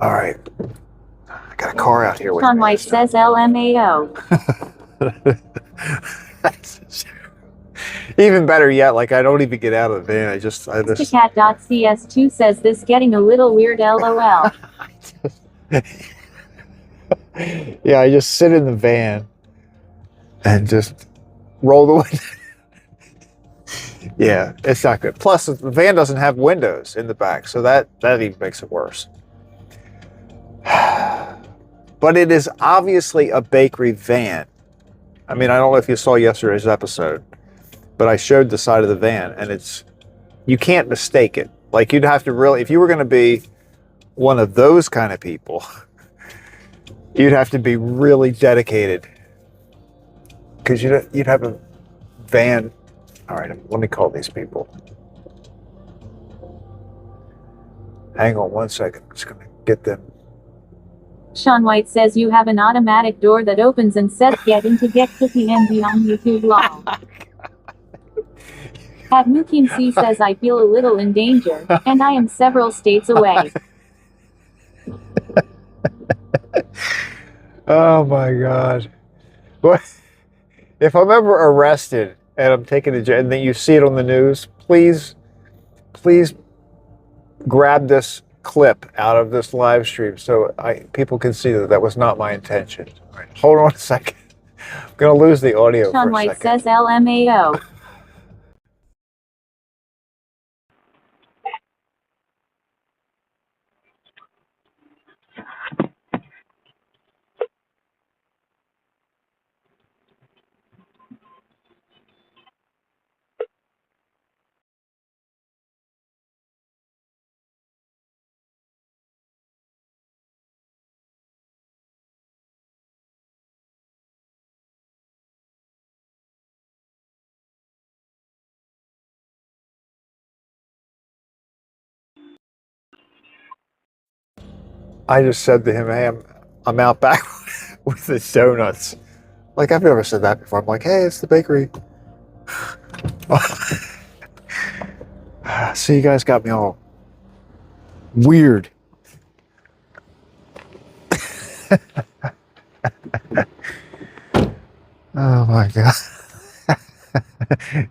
All right. I got a car out here. Sean White says LMAO. Even better yet, like, I don't even get out of the van. I just Cat.cs2 says this getting a little weird lol. Yeah, I just sit in the van and just roll the window. Yeah, it's not good. Plus, the van doesn't have windows in the back, so that even makes it worse. But it is obviously a bakery van. I mean, I don't know if you saw yesterday's episode, but I showed the side of the van, and you can't mistake it. Like, you'd have to really, if you were going to be one of those kind of people, you'd have to be really dedicated, because you'd have a van. All right, let me call these people. Hang on one second. I'm just going to get them. Sean White says you have an automatic door that opens and says get cookie and be on YouTube lol. Mukim C says I feel a little in danger, and I am several states away. Oh my God. What if I'm ever arrested and I'm taken to jail and then you see it on the news, please grab this clip out of this live stream so people can see that was not my intention. All right, hold on a second. I'm going to lose the audio Sean for a White second. says LMAO. I just said to him, hey, I'm out back with the donuts. Like, I've never said that before. I'm like, hey, it's the bakery. So you guys got me all weird. Oh my God.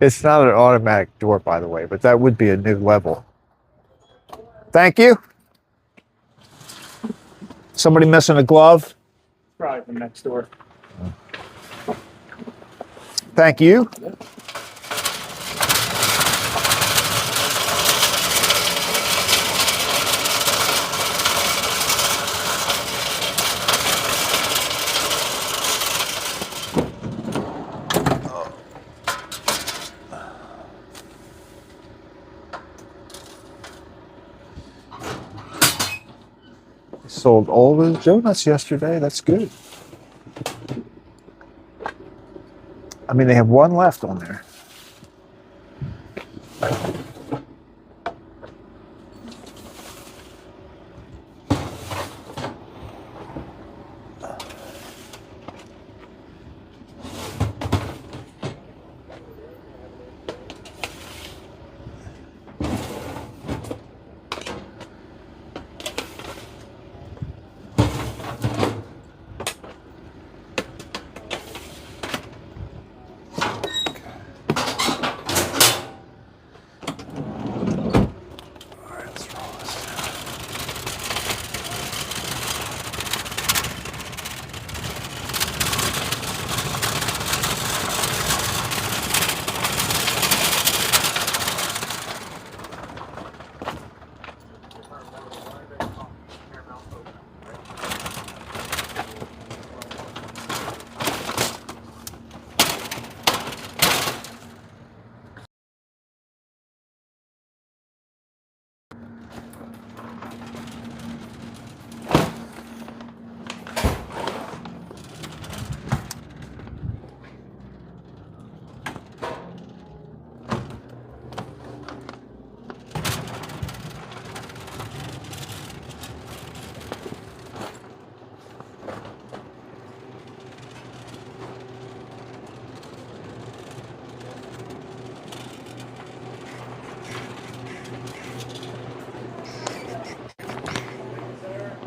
It's not an automatic door, by the way, but that would be a new level. Thank you. Somebody missing a glove? Probably from next door. Thank you. Sold all the donuts yesterday. That's good. I mean, they have one left on there.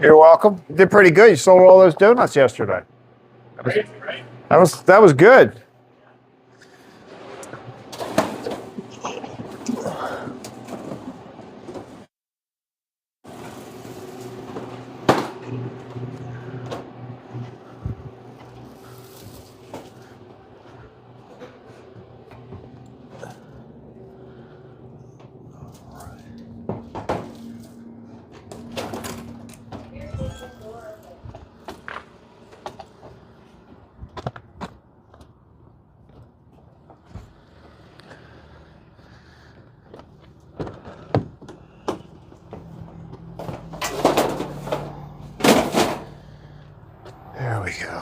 You're welcome. You did pretty good. You sold all those donuts yesterday. That was good. There we go.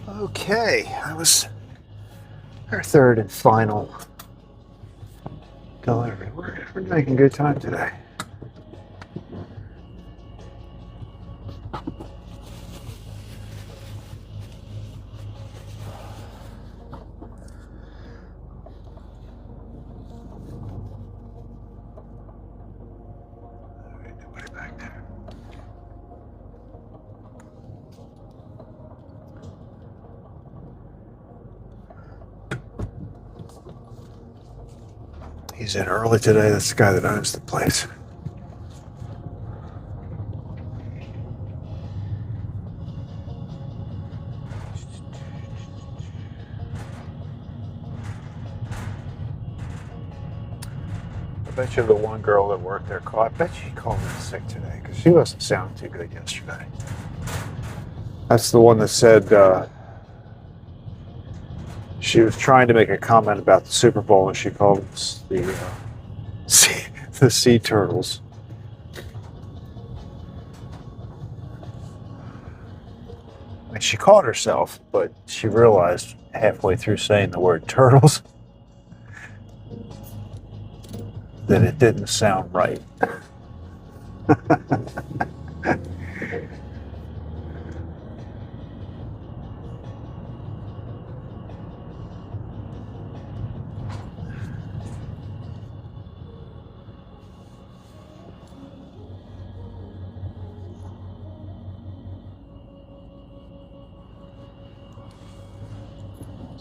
Okay, that was our third and final delivery. We're making good time today. Nobody back there. He's in early today. That's the guy that owns the place. I bet you the one girl that worked there called. I bet she called in sick today because she wasn't sounding too good yesterday. That's the one that said she was trying to make a comment about the Super Bowl and she called the sea turtles. I mean, she caught herself, but she realized halfway through saying the word turtles that it didn't sound right.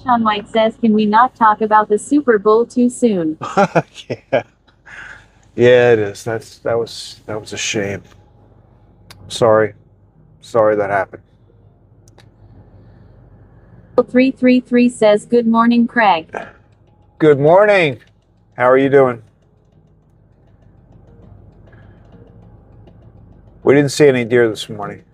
Sean White says, can we not talk about the Super Bowl too soon? Yeah. Yeah, it is. That was a shame. Sorry that happened. 333 says, good morning, Craig. Good morning. How are you doing? We didn't see any deer this morning.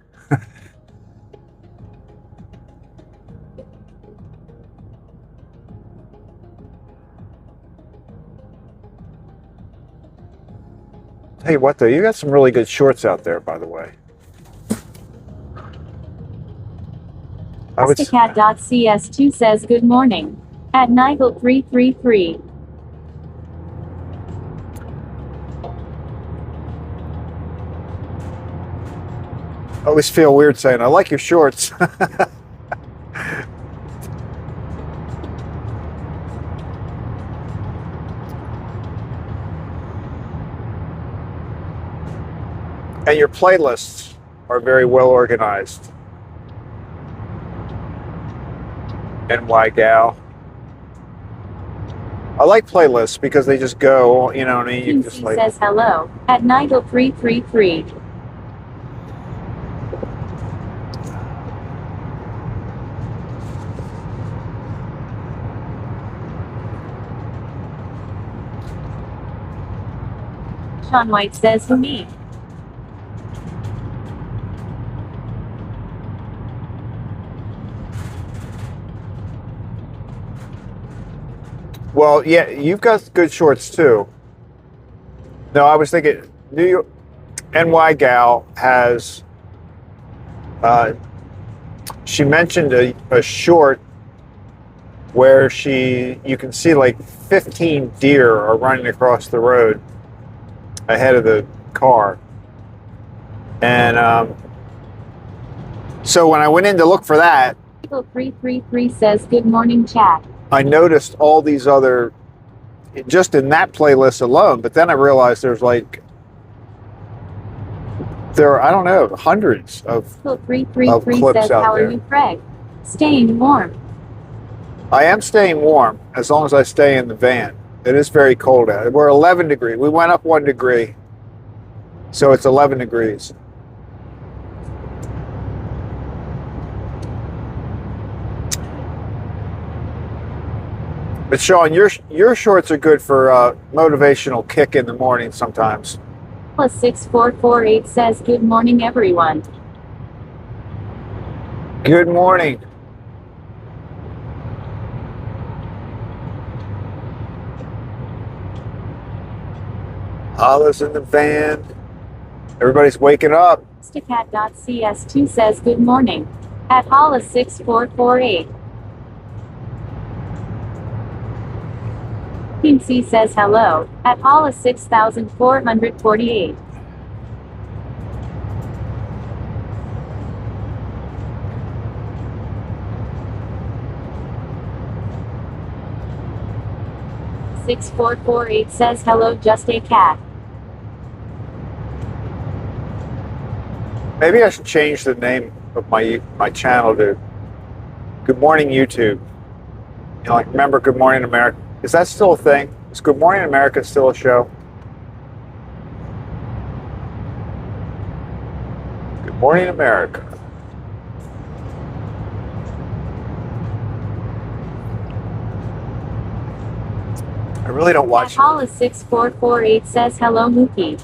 Tell you what, though, you got some really good shorts out there, by the way. Cat.cs2 says good morning. At Nigel333. I always feel weird saying, I like your shorts. And your playlists are very well organized. NY Gal. I like playlists because they just go, you know what I mean? You just like. Says hello. At Nigel333. Sean White says who me. Well, yeah, you've got good shorts too. No, I was thinking New York NY Gal has. She mentioned a short where you can see like 15 deer are running across the road ahead of the car, and so when I went in to look for that, 333 says good morning chat. I noticed all these other, just in that playlist alone, but then I realized there are, I don't know, hundreds of 333 clips says out how there. are you, Craig? Staying warm. I am staying warm as long as I stay in the van. It is very cold out. We're 11 degrees. We went up 1 degree, so it's 11 degrees. But Sean, your shorts are good for motivational kick in the morning sometimes. +6448 says good morning everyone. Good morning. Hollis in the van. Everybody's waking up. Cat.cs2 says good morning. At Hollis6448. Team C says hello. At Hollis 6448. #6448 says hello, just a cat. Maybe I should change the name of my channel to Good Morning YouTube. You know, like remember Good Morning America? Is that still a thing? Is Good Morning America still a show? Good Morning America. I really don't watch. Hollis 6448 says hello, Mookie.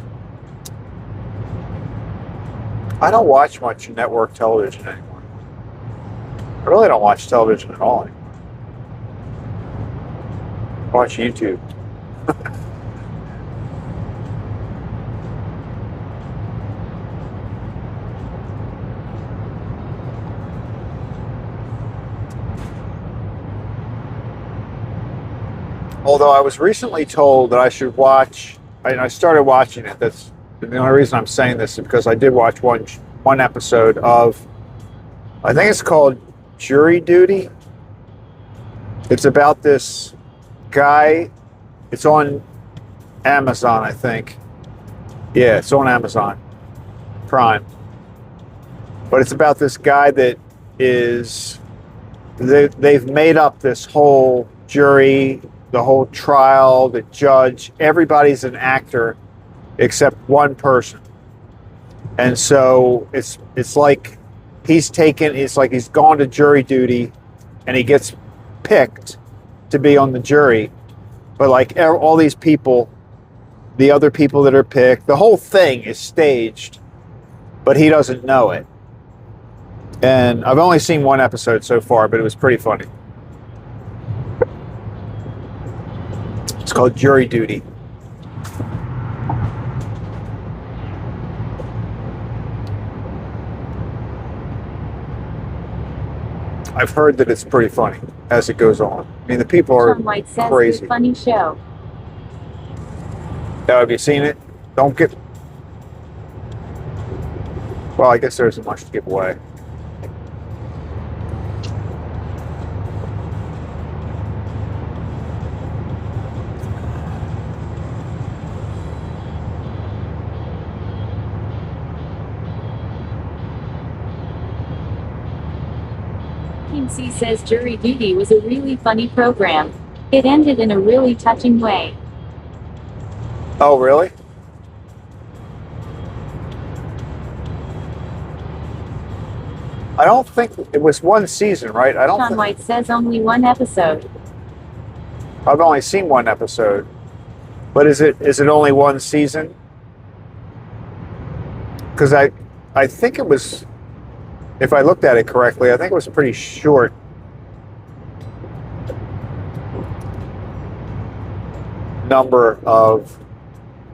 I don't watch much network television anymore. I really don't watch television at all anymore. I watch YouTube. Although I was recently told that I should watch, and I started watching it. That's the only reason I'm saying this is because I did watch one episode of, I think it's called Jury Duty. It's about this guy. It's on Amazon, I think. Yeah, it's on Amazon Prime. But it's about this guy that is, they've made up this whole jury, the whole trial, the judge, everybody's an actor except one person. And so it's like he's gone to jury duty and he gets picked to be on the jury. But like all these people, the other people that are picked, the whole thing is staged, but he doesn't know it. And I've only seen one episode so far, but it was pretty funny. It's called Jury Duty. I've heard that it's pretty funny as it goes on. I mean, the people are Sean White says crazy. good funny show. Have you seen it? Don't get. Well, I guess there isn't much to give away. King C says Jury Duty was a really funny program. It ended in a really touching way. Oh, really? I don't think it was one season, right? I don't. Sean White says only one episode. I've only seen one episode, but is it only one season? Because I think it was, if I looked at it correctly, I think it was a pretty short number of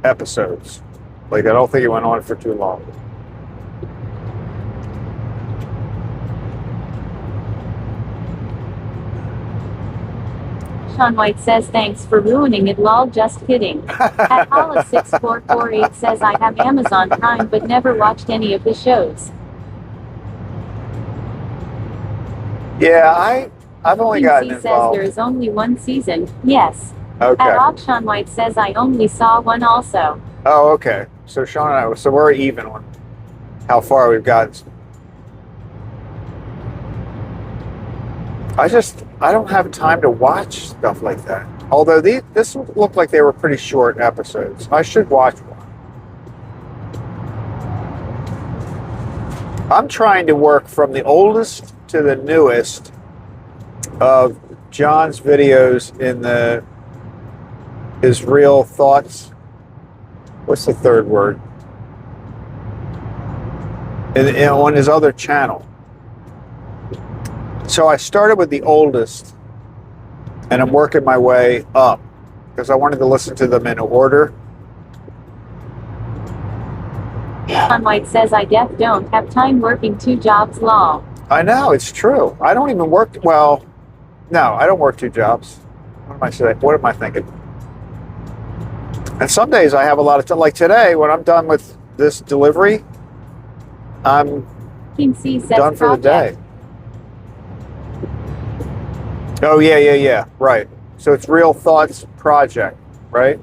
episodes. Like, I don't think it went on for too long. Sean White says thanks for ruining it, lol, just kidding. At Hollis6448 says I have Amazon Prime but never watched any of the shows. Yeah, I've only gotten King C says involved. there is only one season. Yes. Okay. At Sean White says I only saw one also. Oh, okay. So Sean and I, so we're even on how far we've gotten. I don't have time to watch stuff like that. Although this looked like they were pretty short episodes. I should watch one. I'm trying to work from the oldest to the newest of John's videos in his real thoughts. What's the third word? On his other channel. So I started with the oldest, and I'm working my way up because I wanted to listen to them in order. Sean White says I don't have time working 2 jobs, lol. I know, it's true. I don't even work, well, no, I don't work 2 jobs. What am I saying? What am I thinking? And some days I have a lot of time. Like today, when I'm done with this delivery, I'm King C says done for the project. day. Oh, yeah, right. So it's Real Thoughts Project, right?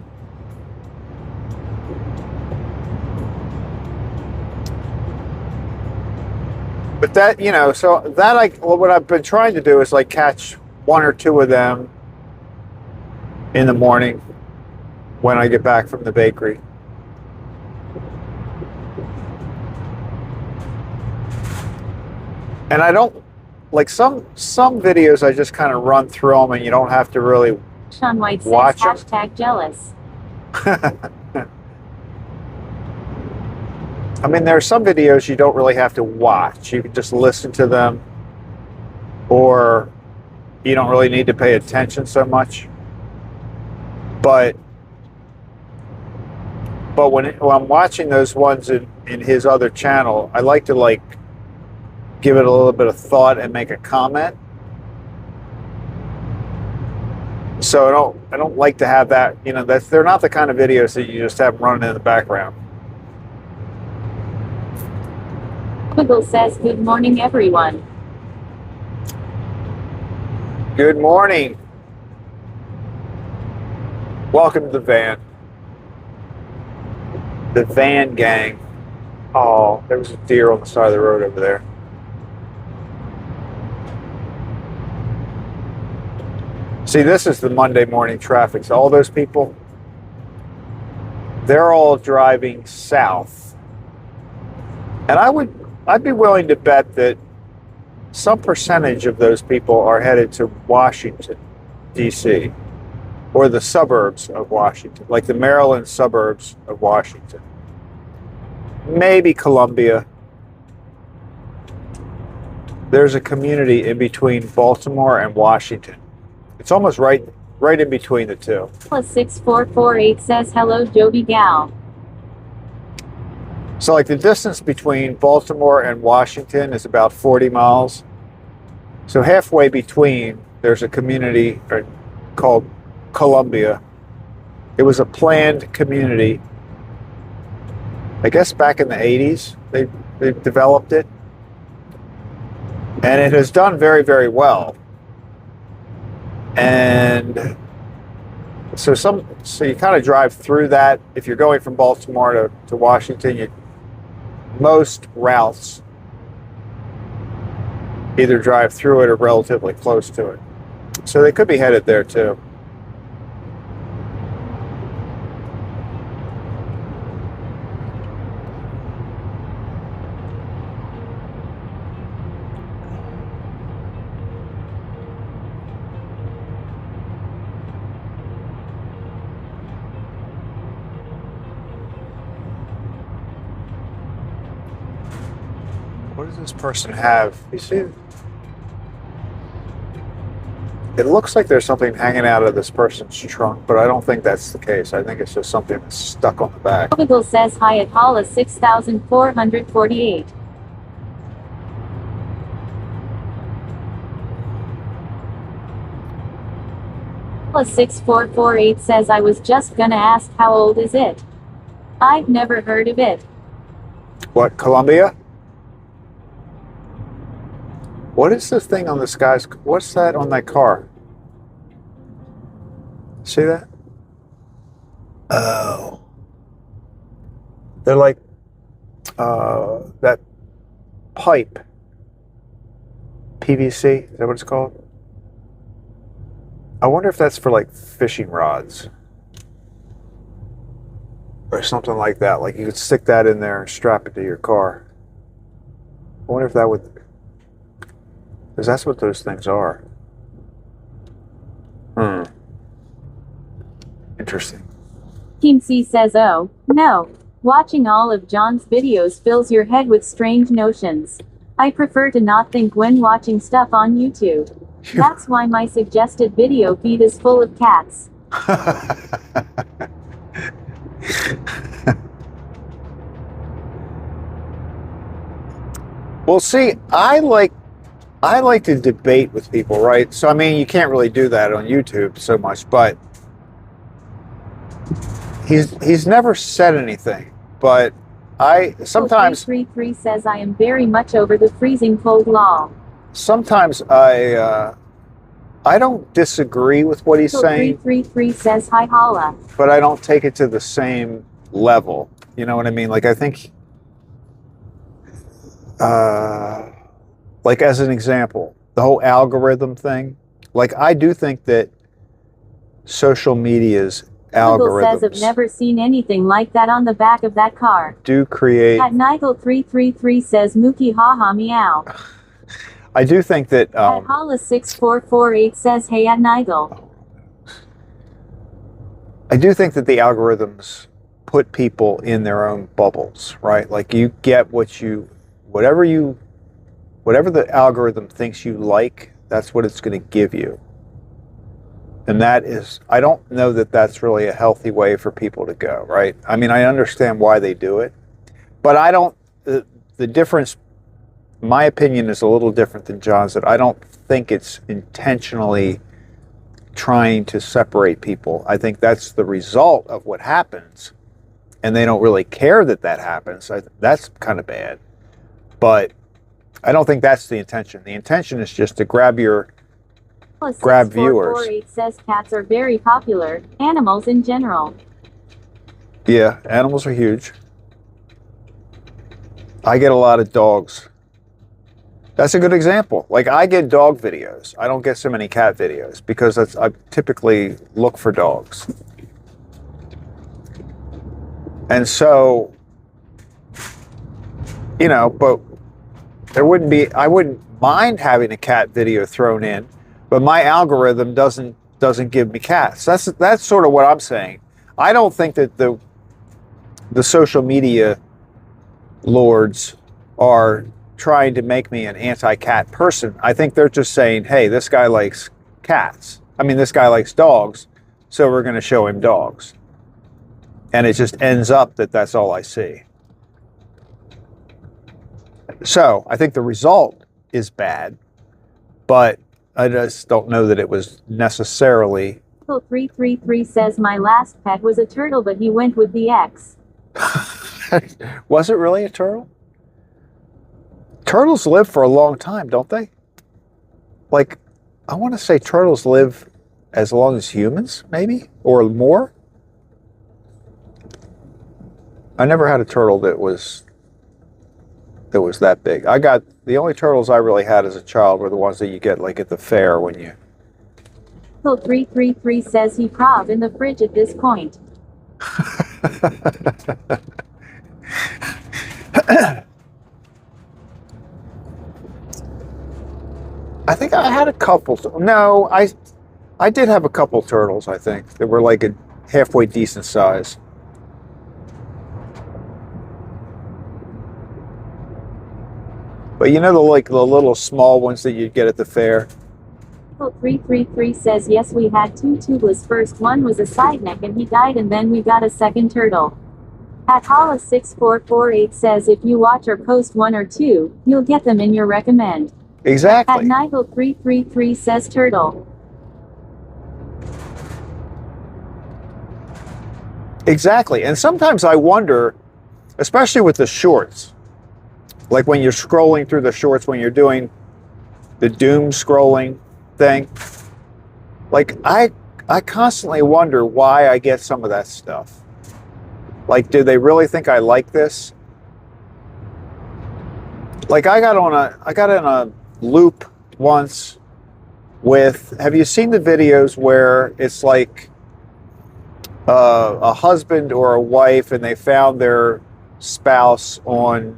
But that, so that what I've been trying to do is like catch 1 or 2 of them in the morning when I get back from the bakery. And I don't, like some videos I just kind of run through them and you don't have to really Sean White says watch 'em. hashtag jealous. I mean, there are some videos you don't really have to watch. You can just listen to them, or you don't really need to pay attention so much. But when I'm watching those ones in his other channel, I like to give it a little bit of thought and make a comment. So I don't like to have that. They're not the kind of videos that you just have running in the background. Quiggle says good morning everyone. Good morning. Welcome to the van. The van gang. Oh, there was a deer on the side of the road over there. See, this is the Monday morning traffic. So all those people, they're all driving south. And I'd be willing to bet that some percentage of those people are headed to Washington, D.C., or the suburbs of Washington, like the Maryland suburbs of Washington. Maybe Columbia. There's a community in between Baltimore and Washington. It's almost right in between the two. +6448 says hello Joby gal. So like the distance between Baltimore and Washington is about 40 miles. So halfway between, there's a community called Columbia. It was a planned community. I guess back in the 80s, they developed it. And it has done very, very well. And so you kind of drive through that. If you're going from Baltimore to Washington, most routes either drive through it or relatively close to it. So they could be headed there too. What does this person have? You see? It looks like there's something hanging out of this person's trunk, but I don't think that's the case. I think it's just something that's stuck on the back. Google says hi at Hala 6448. Hala 6448 says I was just gonna ask how old is it? I've never heard of it. What, Columbia? What is this thing on this guy's? What's that on that car? See that? Oh. They're like that pipe. PVC, is that what it's called? I wonder if that's for like fishing rods. Or something like that. Like you could stick that in there and strap it to your car. I wonder if that would... Because that's what those things are. Interesting. Team C says, oh, no. Watching all of John's videos fills your head with strange notions. I prefer to not think when watching stuff on YouTube. That's why my suggested video feed is full of cats. Well, see, I like to debate with people, right? So, I mean, you can't really do that on YouTube so much, but he's never said anything. But I sometimes... 333 says I am very much over the freezing cold law. Sometimes I don't disagree with what he's saying. 333 says hi Hala. But I don't take it to the same level. You know what I mean? Like, I think... like as an example, the whole algorithm thing, like I do think that social media's Google algorithms says I've never seen anything like that on the back of that car. do create... At Nigel 333 says Mookie haha meow. I do think that... At Hala 6448 says hey at Nigel. I do think that the algorithms put people in their own bubbles, right? Like you get whatever the algorithm thinks you like, that's what it's going to give you. And that is, I don't know that that's really a healthy way for people to go, right? I mean, I understand why they do it, but I don't, the difference, my opinion is a little different than John's, that I don't think it's intentionally trying to separate people. I think that's the result of what happens, and they don't really care that that happens. That's kind of bad. But I don't think that's the intention. The intention is just to grab viewers. 6448 says cats are very popular, animals in general. Yeah, animals are huge. I get a lot of dogs. That's a good example. Like I get dog videos. I don't get so many cat videos because I typically look for dogs. And so, you know, but I wouldn't mind having a cat video thrown in, but my algorithm doesn't give me cats. That's sort of what I'm saying. I don't think that the social media lords are trying to make me an anti-cat person. I think they're just saying, hey, this guy likes cats. I mean, this guy likes dogs, so we're going to show him dogs. And it just ends up that that's all I see. So I think the result is bad, but I just don't know that it was necessarily. 333 says my last pet was a turtle, but he went with the X. Was it really a turtle? Turtles live for a long time, don't they? Like, I want to say turtles live as long as humans, maybe, or more. I never had a turtle that was that big. I got the only turtles I really had as a child were the ones that you get like at the fair when you. 333 says he prob in the fridge at this point. I think I had a couple. No, I did have a couple turtles. I think that were like a halfway decent size. But you know the little small ones that you'd get at the fair. 333 says yes, we had two tubeless. First one was a side neck and he died, and then we got a second turtle. At Hala 6448 says if you watch or post one or two, you'll get them in your recommend. Exactly. At Nigel 333 says turtle. Exactly. And sometimes I wonder, especially with the shorts, like when you're scrolling through the shorts, when you're doing the doom scrolling thing, like I constantly wonder why I get some of that stuff. Like, do they really think I like this? Like I got in a loop once with, have you seen the videos where it's like a husband or a wife and they found their spouse on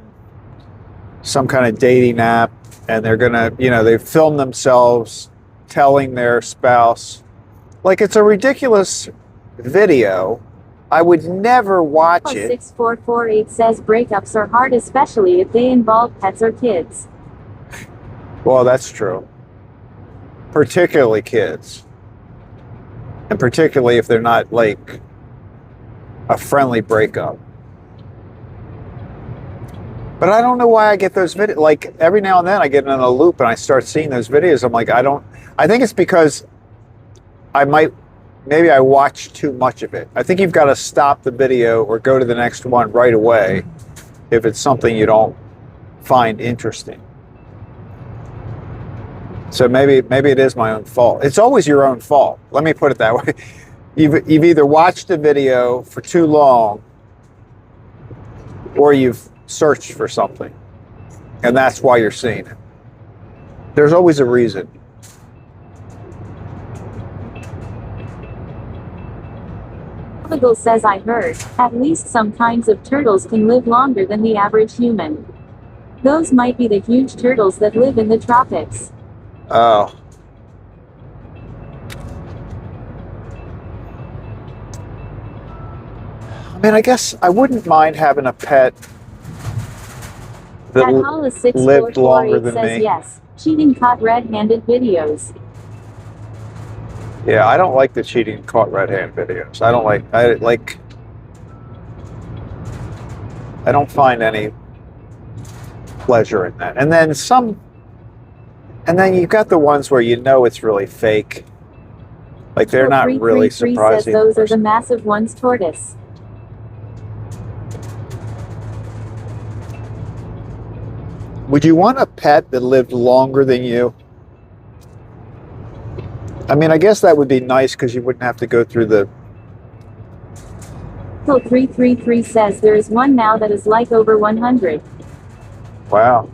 some kind of dating app and they're gonna, they film themselves telling their spouse, like, it's a ridiculous video. I would never watch it. 6448 says breakups are hard, especially if they involve pets or kids. Well, that's true. Particularly kids. And particularly if they're not like a friendly breakup. But I don't know why I get those videos. Like every now and then I get in a loop and I start seeing those videos. I'm like, I think it's because maybe I watch too much of it. I think you've got to stop the video or go to the next one right away if it's something you don't find interesting. So maybe it is my own fault. It's always your own fault. Let me put it that way. You've either watched a video for too long or you've searched for something. And that's why you're seeing it. There's always a reason. Abigail says I heard, at least some kinds of turtles can live longer than the average human. Those might be the huge turtles that live in the tropics. Oh. I mean, I guess I wouldn't mind having a pet that lived longer than says me. yes. Cheating caught red-handed videos. Yeah, I don't like the cheating caught red-handed videos. I don't find any pleasure in that. And then you've got the ones where you know it's really fake. Like they're not really surprising. Says those are the massive ones, tortoise. Would you want a pet that lived longer than you? I mean, I guess that would be nice because you wouldn't have to go through the... 333 says there is one now that is like over 100. Wow.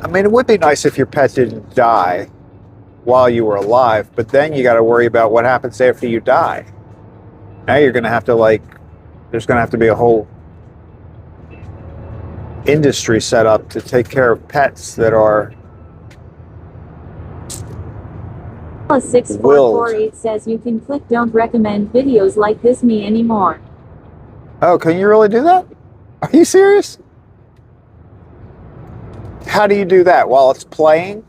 I mean, it would be nice if your pet didn't die while you were alive, but then you got to worry about what happens after you die. Now you're going to have to there's going to have to be a whole industry set up to take care of pets that are 6448 says you can click don't recommend videos like this me anymore. Oh, can you really do that? Are you serious? How do you do that? While it's playing?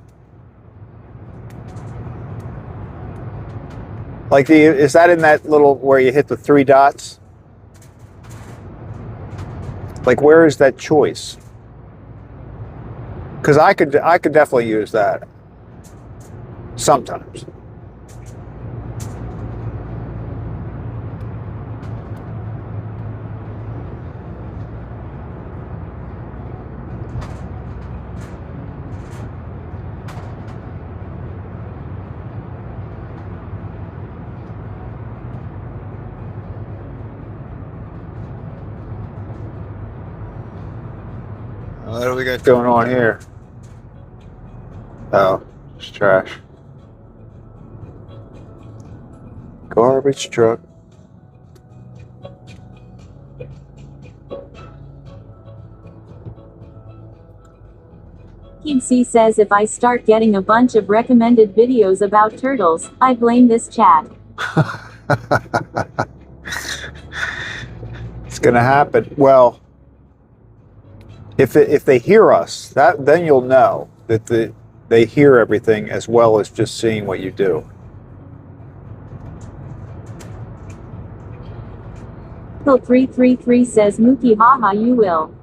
Like, is that in that little where you hit the 3 dots? Like, where is that choice? Because I could definitely use that sometimes. What do we got going on here? Oh, it's trash. Garbage truck. C says if I start getting a bunch of recommended videos about turtles, I blame this chat. It's gonna happen. Well, if they hear us, then you'll know that they hear everything as well as just seeing what you do. Phil 333 says Mookie haha you will.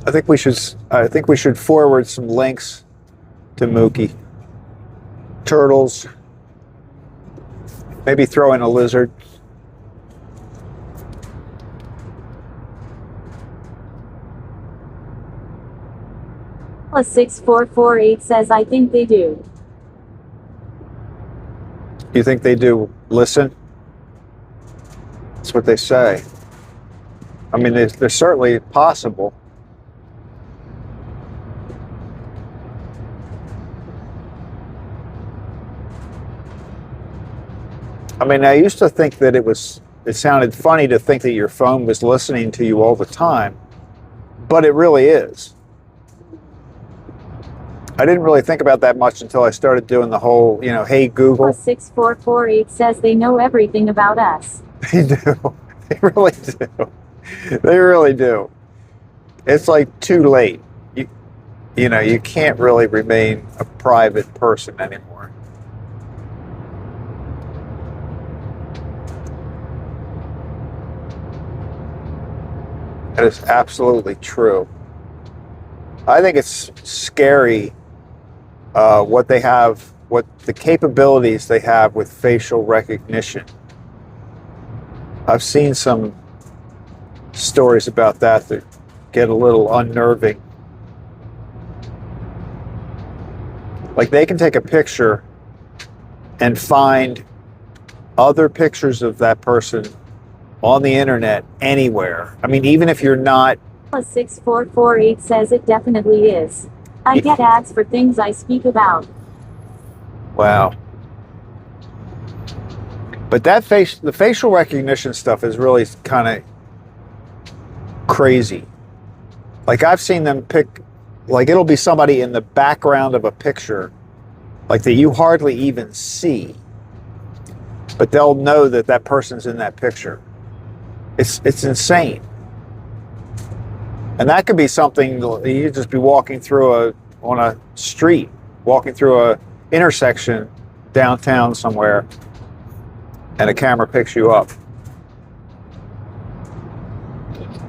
I think we should forward some links to Mookie. Turtles. Maybe throw in a lizard. Plus 6448 says I think they do. You think they do listen? That's what they say. I mean, they're certainly possible. I mean, I used to think that it sounded funny to think that your phone was listening to you all the time, but it really is. I didn't really think about that much until I started doing the whole, hey Google. Plus 6448 says they know everything about us. They do. They really do. They really do. It's like too late. You can't really remain a private person anymore. That is absolutely true. I think it's scary what the capabilities they have with facial recognition. I've seen some stories about that get a little unnerving. Like they can take a picture and find other pictures of that person on the internet anywhere. I mean, even if you're not. Plus 6448 says it definitely is. I get ads for things I speak about. Wow. But the facial recognition stuff is really kind of crazy. Like I've seen them pick, like it'll be somebody in the background of a picture, like that you hardly even see, but they'll know that that person's in that picture. It's insane. And that could be something you just be walking on a street, walking through a intersection downtown somewhere, and a camera picks you up.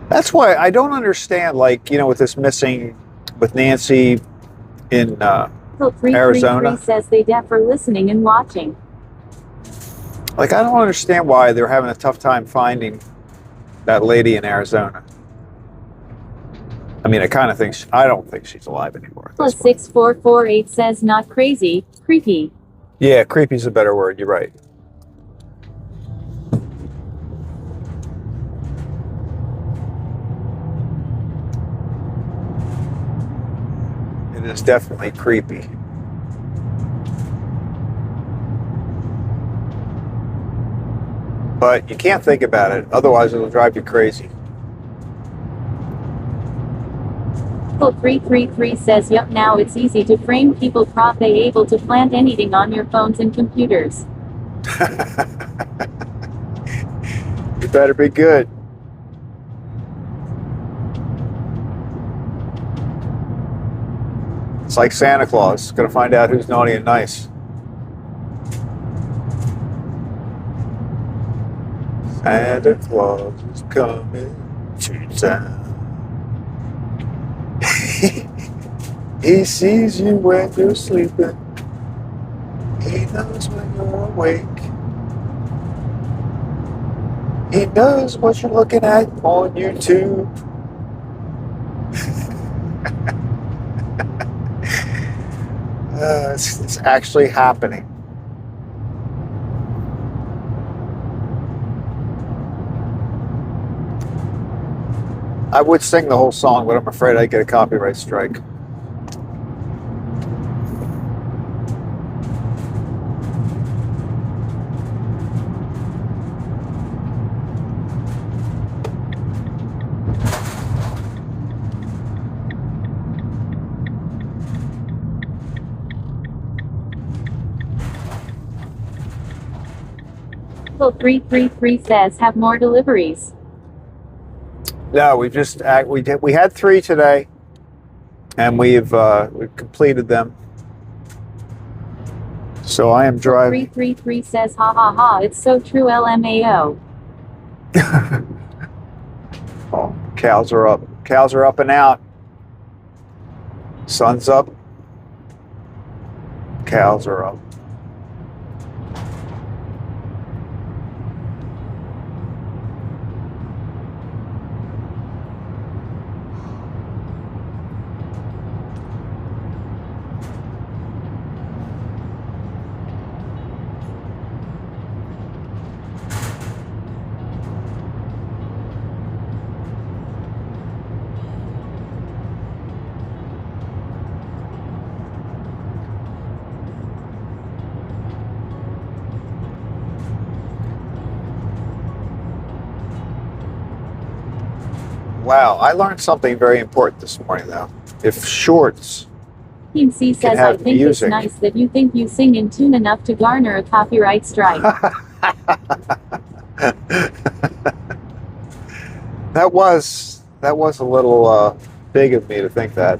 That's why I don't understand, with this missing, with Nancy in Arizona. Says they deaf for listening and watching. Like, I don't understand why they're having a tough time finding that lady in Arizona. I mean, I don't think she's alive anymore. Plus 6448 says not crazy, creepy. Yeah, creepy's a better word. You're right. It is definitely creepy. But you can't think about it, otherwise it'll drive you crazy. 333 says yup, now it's easy to frame people, they able to plant anything on your phones and computers. You better be good. It's like Santa Claus. Going to find out who's naughty and nice. Santa Claus is coming to town. He sees you when you're sleeping. He knows when you're awake. He knows what you're looking at on YouTube. It's actually happening. I would sing the whole song, but I'm afraid I'd get a copyright strike. Well, 333 says have more deliveries. No, we had 3 today, and we've completed them. So I am driving. 333 says ha ha ha, it's so true LMAO. Oh, cows are up. Cows are up and out. Sun's up. Cows are up. Wow, I learned something very important this morning, though. If shorts, Team C says I have think music. it's nice that you think you sing in tune enough to garner a copyright strike. that was a little big of me to think that.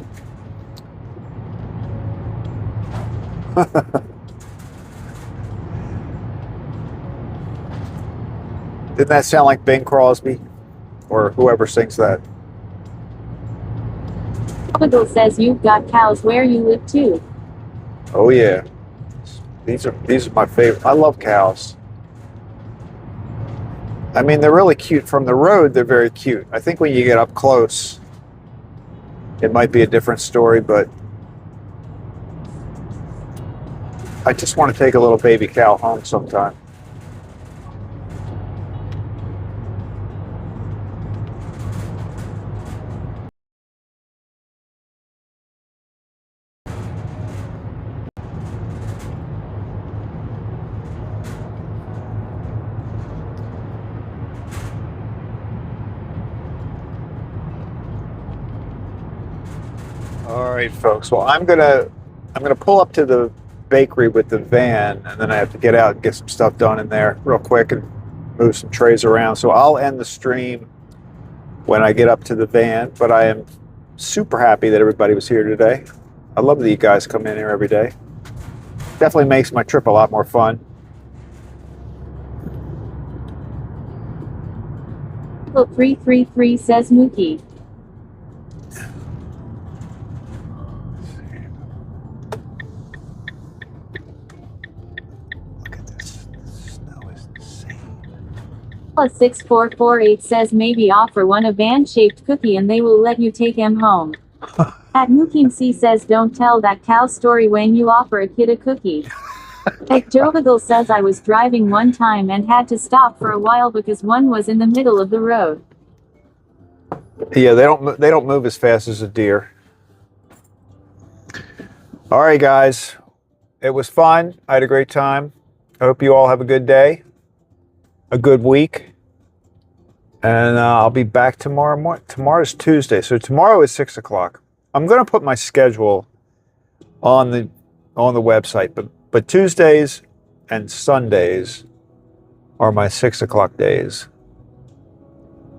Didn't that sound like Bing Crosby? Or whoever sings that. Tropical says you've got cows where you live too. Oh yeah. These are my favorite. I love cows. I mean, they're really cute. From the road, they're very cute. I think when you get up close, it might be a different story, but I just want to take a little baby cow home sometime. All right, folks. Well, I'm gonna pull up to the bakery with the van, and then I have to get out and get some stuff done in there real quick and move some trays around. So I'll end the stream when I get up to the van. But I am super happy that everybody was here today. I love that you guys come in here every day. Definitely makes my trip a lot more fun. Well, 333 says Mookie. Plus 6448 says maybe offer one a van-shaped cookie and they will let you take him home. At Mukim C says don't tell that cow story when you offer a kid a cookie. At Jovigal says I was driving one time and had to stop for a while because one was in the middle of the road. Yeah, they don't move as fast as a deer. All right, guys. It was fun. I had a great time. I hope you all have a good day, a good week. And I'll be back tomorrow. Tomorrow's Tuesday, so tomorrow is 6 o'clock. I'm going to put my schedule on the website, but Tuesdays and Sundays are my 6 o'clock days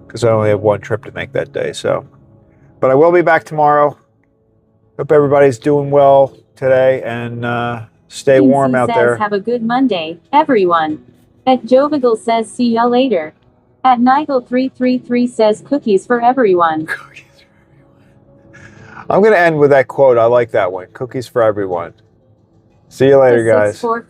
because I only have one trip to make that day. So, but I will be back tomorrow. Hope everybody's doing well today and stay warm Lindsay out says, there. have a good Monday, everyone. At Jovigal says, see ya later. At Nigel333 says, cookies for everyone. I'm going to end with that quote. I like that one. Cookies for everyone. See you later, The guys. 644